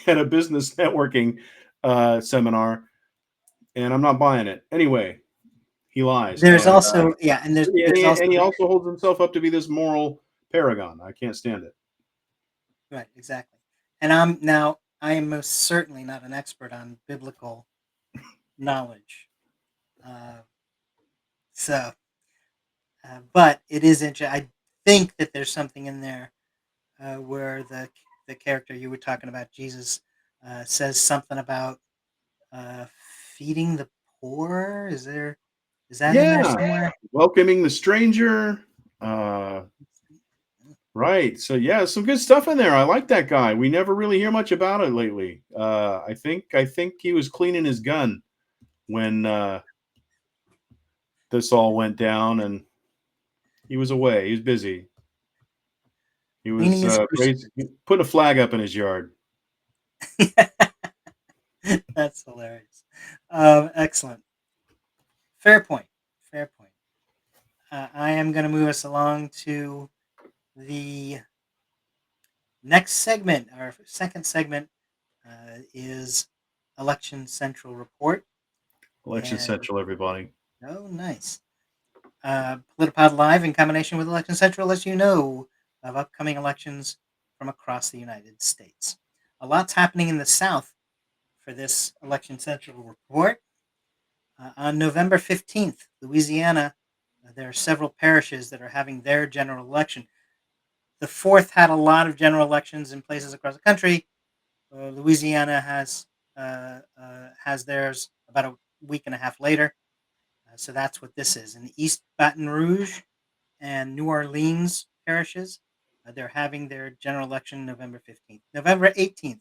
at a business networking seminar, and I'm not buying it. Anyway, he lies, There's and also yeah, and there's and he also also holds himself up to be this moral paragon. I can't stand it. right, exactly. And I am most certainly not an expert on biblical knowledge. Uh, so, but it is interesting. I think that there's something in there where the character you were talking about, Jesus, says something about uh, feeding the poor. Is that in there Yeah, somewhere? welcoming the stranger. Uh, right. So yeah, some good stuff in there. I like that guy. We never really hear much about it lately. I think he was cleaning his gun when this all went down, and he was away. He was busy. He Cleaning was his crucifix. putting a flag up in his yard. That's hilarious. Excellent. Fair point. Fair point. I am going to move us along to the next segment. Our second segment is Election Central Report. Election And Central, everybody. oh, nice. PolitiPod Live, in combination with Election Central, lets you know of upcoming elections from across the United States. A lot's happening in the South for this Election Central report. On November 15th, Louisiana, there are several parishes that are having their general election. The 4th had a lot of general elections in places across the country. Louisiana has theirs about a week and a half later. So that's what this is. In East Baton Rouge and New Orleans parishes, they're having their general election November 15th. November 18th,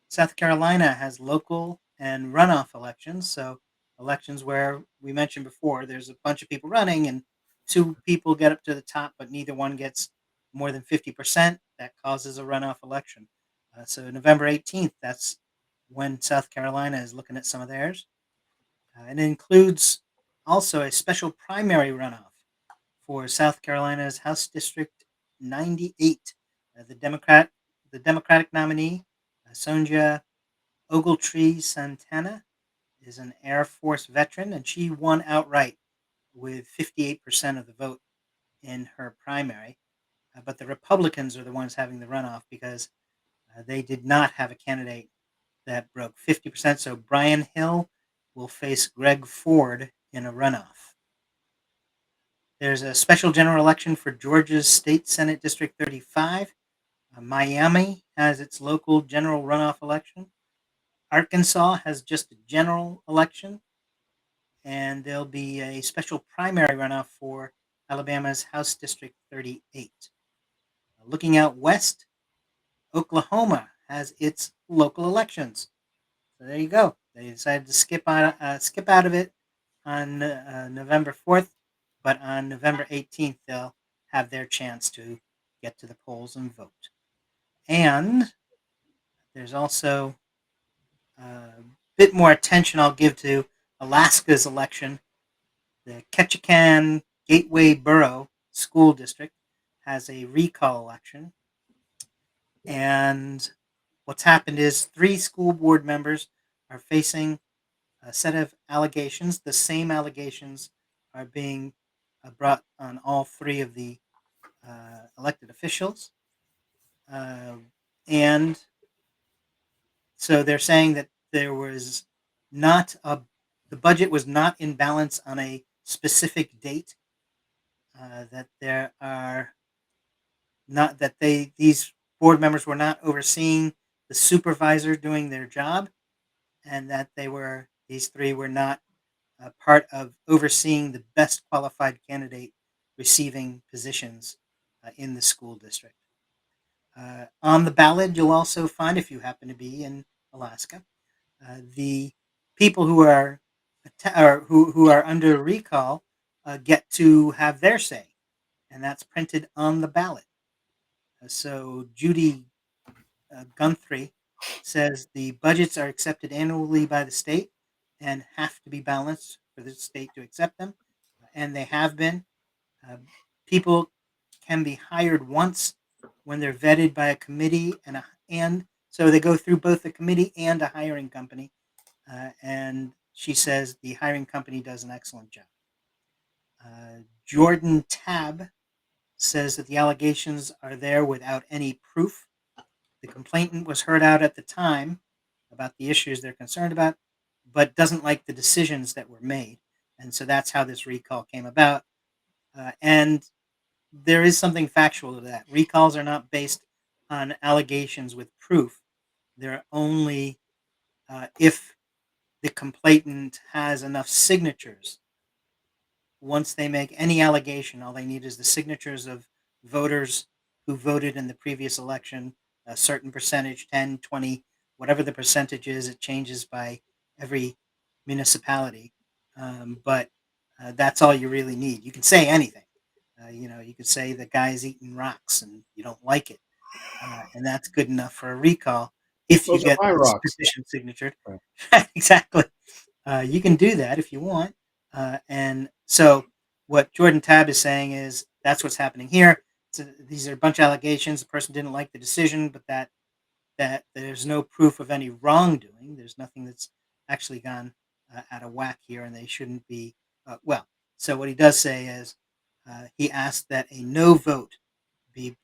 South Carolina has local and runoff elections. So elections where we mentioned before, there's a bunch of people running and two people get up to the top, but neither one gets more than 50%. That causes a runoff election. So November 18th, that's when South Carolina is looking at some of theirs. And it includes also a special primary runoff for South Carolina's House District 98. The Democratic nominee, Sonja Ogletree Santana, is an Air Force veteran, and she won outright with 58% of the vote in her primary. But the Republicans are the ones having the runoff because they did not have a candidate that broke 50%. So Brian Hill will face Greg Ford in a runoff. There's a special general election for Georgia's State Senate District 35. Miami has its local general runoff election. Arkansas has just a general election, and there'll be a special primary runoff for Alabama's House District 38. Looking out west, Oklahoma has its local elections. So there you go. They decided to skip out of it on November 4th, but on November 18th they'll have their chance to get to the polls and vote. And there's also a bit more attention I'll give to Alaska's election. The Ketchikan Gateway Borough School District has a recall election, and what's happened is three school board members are facing a set of allegations. The same allegations are being brought on all three of the elected officials. Uh, and so they're saying that there was not a, the budget was not in balance on a specific date, that there are not, that these board members were not overseeing the supervisor doing their job, and that these three were not part of overseeing the best qualified candidate receiving positions in the school district. On the ballot, you'll also find, if you happen to be in Alaska, the people who are who are under recall get to have their say, and that's printed on the ballot. So Judy Guthrie says the budgets are accepted annually by the state and have to be balanced for the state to accept them, and they have been. Uh, People can be hired once when they're vetted by a committee and so they go through both a committee and a hiring company. and she says the hiring company does an excellent job. Jordan Tab says that the allegations are there without any proof. The complainant was heard out at the time about the issues they're concerned about, but doesn't like the decisions that were made. And so that's how this recall came about. And there is something factual to that. Recalls are not based on allegations with proof, they're only if the complainant has enough signatures. Once they make any allegation, all they need is the signatures of voters who voted in the previous election, a certain percentage, 10, 20, whatever the percentage is. It changes by every municipality. But that's all you really need. You can say anything. You could say the guy's eating rocks and you don't like it. And that's good enough for a recall if you Those are get my this rocks. petition signatured. Right. Exactly. You can do that if you want. And so what Jordan Tab is saying is that's what's happening here. So these are a bunch of allegations. The person didn't like the decision, but that there's no proof of any wrongdoing. There's nothing that's actually gone out of whack here, and they shouldn't be. Well, so what he does say is he asked that a no vote be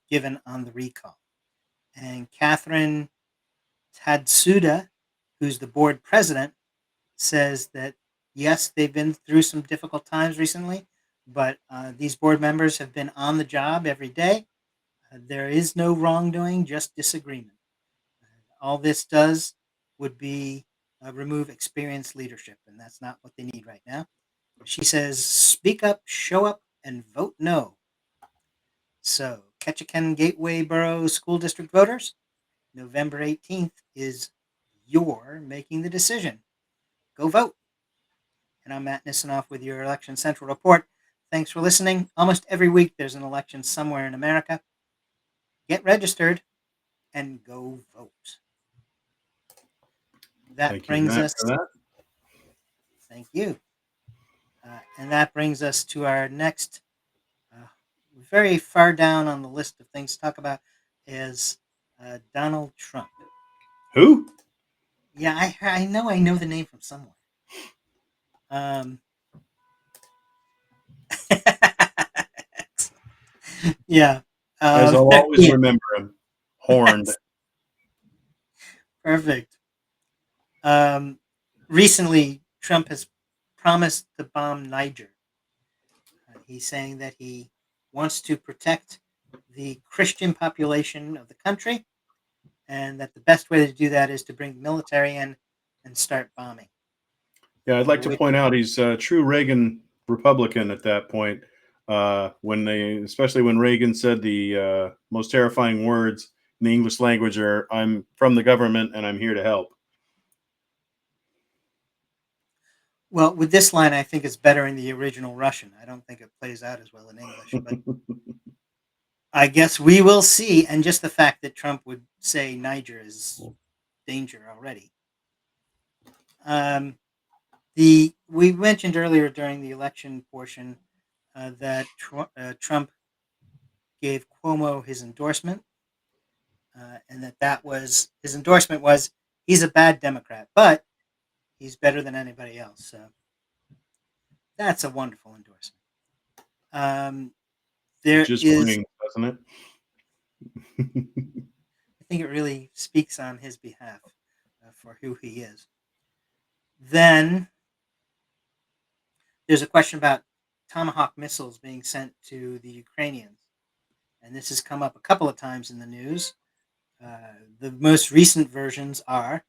given on the recall. And Catherine Tadsuda, who's the board president, says that yes, they've been through some difficult times recently, but these board members have been on the job every day. There is no wrongdoing, just disagreement. All this does would be remove experienced leadership, and that's not what they need right now. She says, speak up, show up, and vote no. So, Ketchikan Gateway Borough School District voters, November 18th is your making the decision. Go vote. And I'm Matt Nisanoff with your Election Central report. Thanks for listening. Almost every week there's an election somewhere in America. Get registered and go vote. That Thank you, brings Matt, us, for that. thank you. And that brings us to our next, very far down on the list of things to talk about is Donald Trump. Who? Yeah, I know the name from somewhere. Um, yeah. As I'll always Yeah, remember him. Horned. perfect. Um, Recently, Trump has promised to bomb Niger. He's saying that he wants to protect the Christian population of the country, and that the best way to do that is to bring the military in and start bombing. Yeah, I'd like to Which, point out he's a true Reagan Republican at that point. Especially when Reagan said the most terrifying words in the English language are "I'm from the government and I'm here to help." well, with this line, I think it's better in the original Russian. I don't think it plays out as well in English, but I guess we will see. And just the fact that Trump would say Niger is danger already. Um, the We mentioned earlier during the election portion that Trump gave Cuomo his endorsement, and that was his endorsement was he's a bad Democrat, but he's better than anybody else. So that's a wonderful endorsement. Um, It there just is, rings, doesn't it? I think it really speaks on his behalf for who he is. Then there's a question about Tomahawk missiles being sent to the Ukrainians, and this has come up a couple of times in the news. The most recent versions are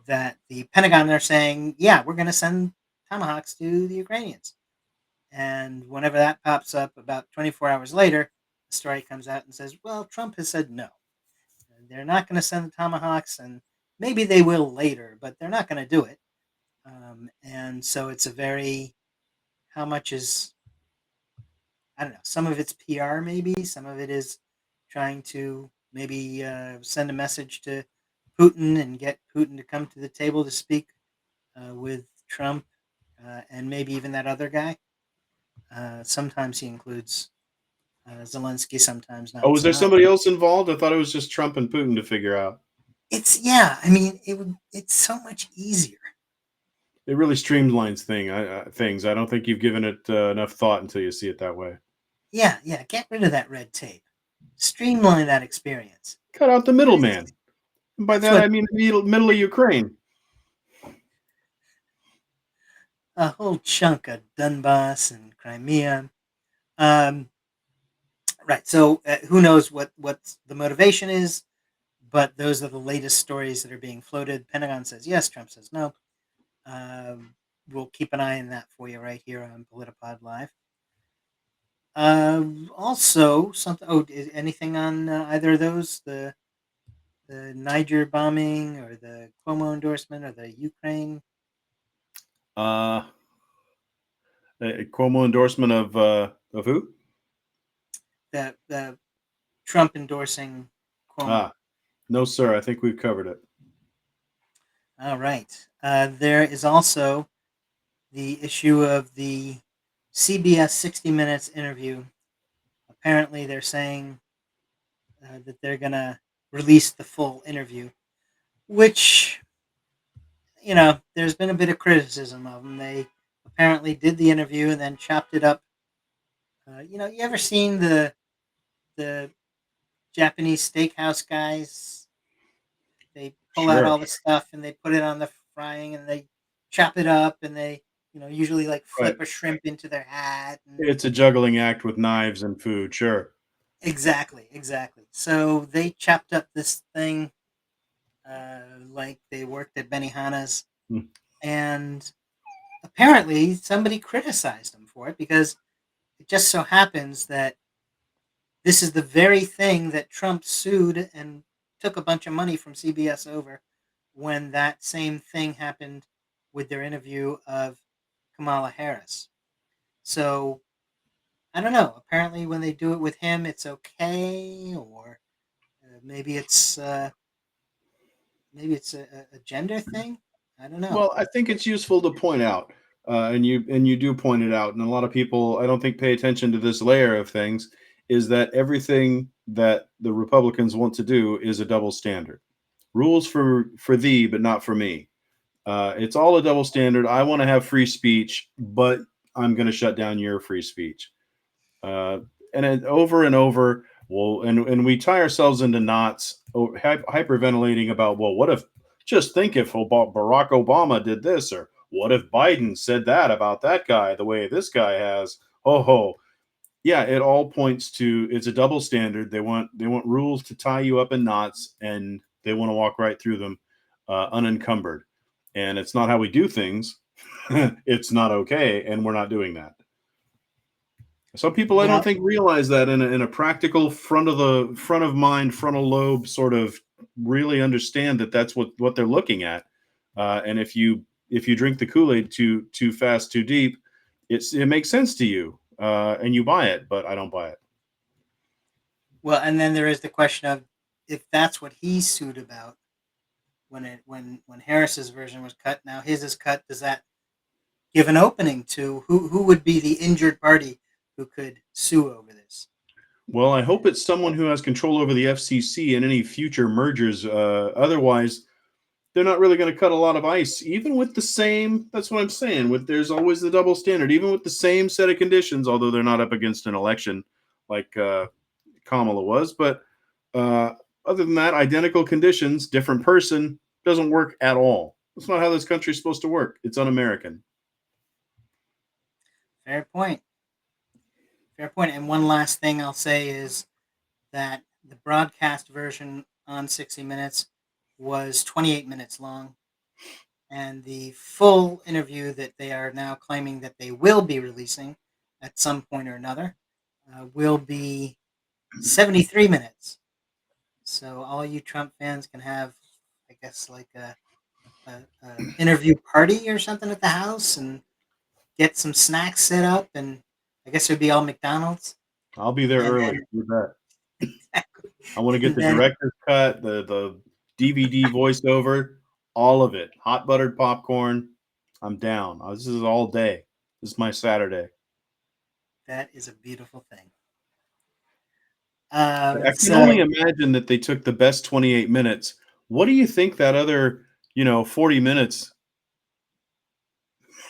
that the Pentagon are saying, yeah, we're going to send Tomahawks to the Ukrainians. And whenever that pops up, about 24 hours later, the story comes out and says, well, Trump has said no. They're not going to send the Tomahawks, and maybe they will later, but they're not going to do it. And so it's a very, how much is, I don't know, some of it's PR maybe, some of it is trying to maybe send a message to Putin and get Putin to come to the table to speak with Trump and maybe even that other guy. Sometimes he includes Zelensky, sometimes Oh, not was so there much. somebody else involved? I thought it was just Trump and Putin to figure out. It's yeah. I mean, it's so much easier. It really streamlines things. I don't think you've given it enough thought until you see it that way. Yeah, yeah. Get rid of that red tape. Streamline that experience. Cut out the middleman. And by That's that, what I mean the middle of Ukraine. a whole chunk of Donbass and Crimea. Um, right. So who knows what the motivation is? But those are the latest stories that are being floated. Pentagon says yes. Trump says no. Um, we'll keep an eye on that for you right here on PolitiPod Live. Also, something. Oh, anything on either of those? The Niger bombing, or the Cuomo endorsement, or the Ukraine, Uh, a Cuomo endorsement of who? the Trump endorsing Cuomo. Ah, no, sir. I think we've covered it. All right. There is also the issue of the CBS 60 Minutes interview. Apparently, they're saying that they're gonna release the full interview, which there's been a bit of criticism of them. They apparently did the interview and then chopped it up. You ever seen the Japanese steakhouse guys? They pull out Sure. all the stuff and they put it on the frying and they chop it up and they usually like Right. flip a shrimp into their hat and It's a juggling act with knives and food. Sure. exactly. So they chopped up this thing like they worked at Benihana's, Hmm. and apparently somebody criticized them for it because it just so happens that this is the very thing that Trump sued and took a bunch of money from CBS over when that same thing happened with their interview of Kamala Harris. So I don't know. Apparently, when they do it with him, it's okay, or maybe it's a gender thing. I don't know. Well, I think it's useful to point out, and you do point it out, and a lot of people I don't think pay attention to this layer of things. Is that everything that the Republicans want to do is a double standard? Rules for thee, but not for me. It's all a double standard. I want to have free speech, but I'm going to shut down your free speech. Uh, over and over. Well, and we tie ourselves into knots, hyperventilating about, well, what if? Just think if Barack Obama did this, or what if Biden said that about that guy the way this guy has? Oh ho, yeah. It all points to it's a double standard. They want rules to tie you up in knots, and they want to walk right through them unencumbered. And it's not how we do things. It's not okay, and we're not doing that. Some people I don't Well, think realize that in a practical front of mind frontal lobe sort of really understand that that's what they're looking at. And if you drink the Kool-Aid too fast, too deep, it makes sense to you, and you buy it, but I don't buy it. and then there is the question of if that's what he sued about when Harris's version was cut. Now his is cut. Does that give an opening to who would be the injured party who could sue over this? Well, I hope it's someone who has control over the FCC and any future mergers. Otherwise, they're not really going to cut a lot of ice, even with the same. That's what I'm saying. With there's always the double standard, even with the same set of conditions. Although they're not up against an election like Kamala was, but uh, other than that, identical conditions, different person doesn't work at all. That's not how this country is supposed to work. It's un-American. Fair point. Fair point. And one last thing I'll say is that the broadcast version on 60 Minutes was 28 minutes long, and the full interview that they are now claiming that they will be releasing at some point or another will be 73 minutes. So all you Trump fans can have, I guess, like a interview party or something at the house and get some snacks set up, and I guess it would be all McDonald's, I'll be there and early. then You bet. I want to get and the then director's cut, the DVD voiceover, all of it. Hot buttered popcorn. I'm down. This is all day. This is my Saturday. that is a beautiful thing. I can only So imagine that they took the best 28 minutes, What do you think that other, 40 minutes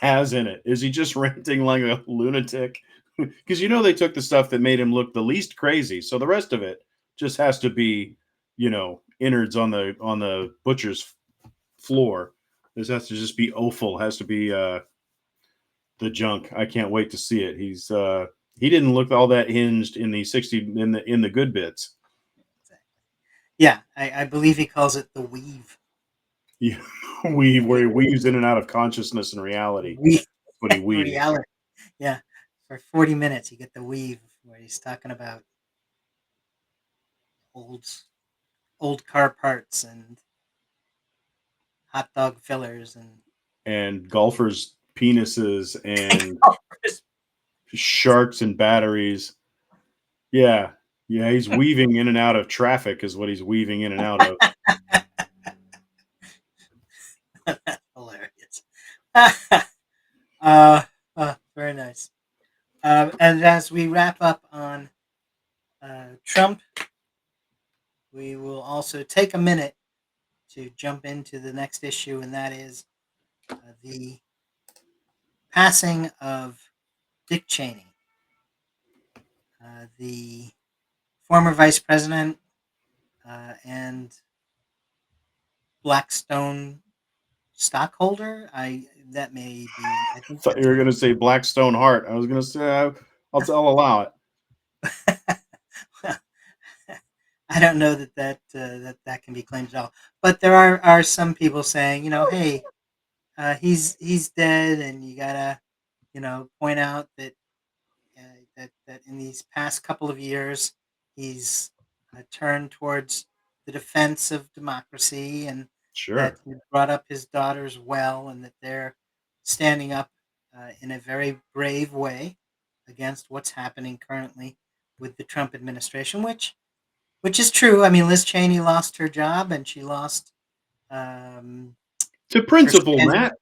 has in it? Is he just ranting like a lunatic? Because they took the stuff that made him look the least crazy, so the rest of it just has to be, innards on the butcher's floor. This has to just be offal. Has to be the junk. I can't wait to see it. He didn't look all that hinged in the 60 in the good bits. Exactly. Yeah, I believe he calls it the weave. Yeah, Yeah, where he weaves in and out of consciousness and reality. weave That's what he weaves. reality. Yeah, for 40 minutes you get the weave where he's talking about old old car parts and hot dog fillers and And golfers' penises and sharks and batteries. Yeah. Yeah, he's weaving in and out of traffic is what he's weaving in and out of. hilarious. Very nice. And as we wrap up on Trump, we will also take a minute to jump into the next issue, and that is the passing of Dick Cheney, the former vice president and Blackstone stockholder. That may be. I think Thought you that's were gonna say Blackstone Heart. I was gonna say I'll allow it. well, I don't know that can be claimed at all. But there are some people saying, hey, he's dead, and you gotta, point out that that in these past couple of years, he's turned towards the defense of democracy, and that Sure. he brought up his daughters well, and that they're standing up in a very brave way against what's happening currently with the Trump administration, which is true. I mean, Liz Cheney lost her job, and she lost um, To her principle, standing. Matt.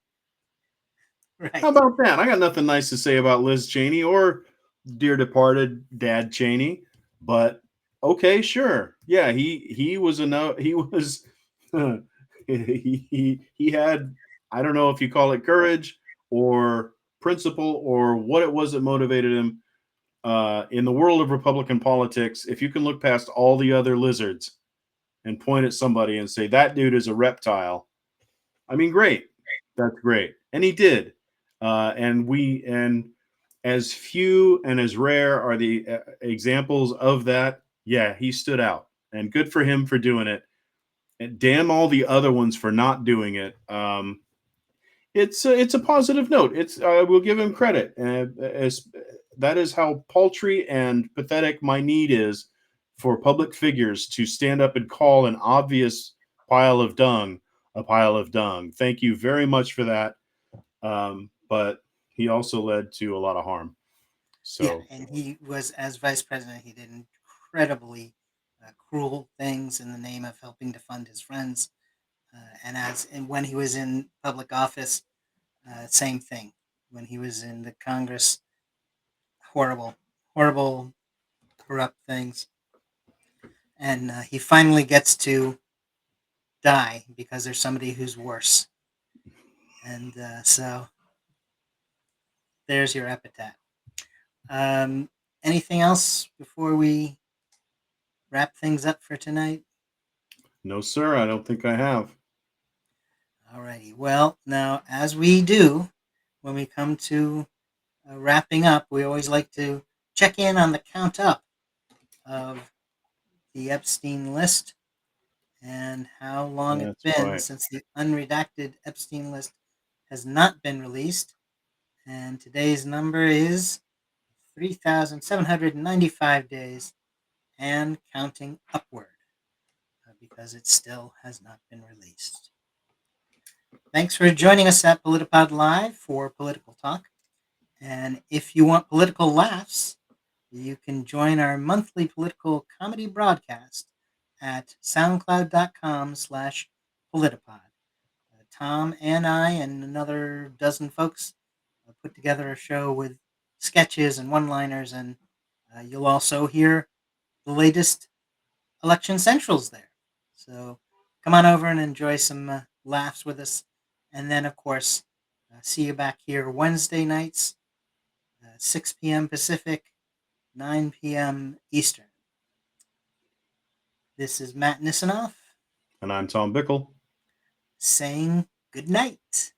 How Right. about that? I got nothing nice to say about Liz Cheney or dear departed Dad Cheney, but okay, sure. Yeah, he was a no. He was he had, I don't know if you call it courage or principle or what it was that motivated him in the world of Republican politics. If you can look past all the other lizards and point at somebody and say that dude is a reptile, I mean, great. That's great. And he did. And as few and as rare are the examples of that, yeah, he stood out. And good for him for doing it. And damn all the other ones for not doing it. It's a positive note. It's we'll give him credit. As that is how paltry and pathetic my need is for public figures to stand up and call an obvious pile of dung a pile of dung. Thank you very much for that. But he also led to a lot of harm. Yeah, So and he was as vice president. He did incredibly cruel things in the name of helping to fund his friends. And when he was in public office, same thing. When he was in the Congress, horrible, horrible, corrupt things. And he finally gets to die because there's somebody who's worse. And so there's your epitaph. Um, Anything else before we wrap things up for tonight? no, sir, I don't think I have. Alrighty. Well, now, as we do when we come to wrapping up, we always like to check in on the count up of the Epstein list and how long it's That's been right. since the unredacted Epstein list has not been released. And today's number is 3,795 days and counting upward because it still has not been released. Thanks for joining us at PolitiPod Live for Political Talk. And if you want political laughs, you can join our monthly political comedy broadcast at soundcloud.com/politipod. Tom and I and another dozen folks put together a show with sketches and one-liners, and you'll also hear the latest election centrals there. So come on over and enjoy some laughs with us. And then, of course, see you back here Wednesday nights, 6 p.m. Pacific, 9 p.m. Eastern. This is Matt Nisanoff And I'm Tom Bickle. saying good night.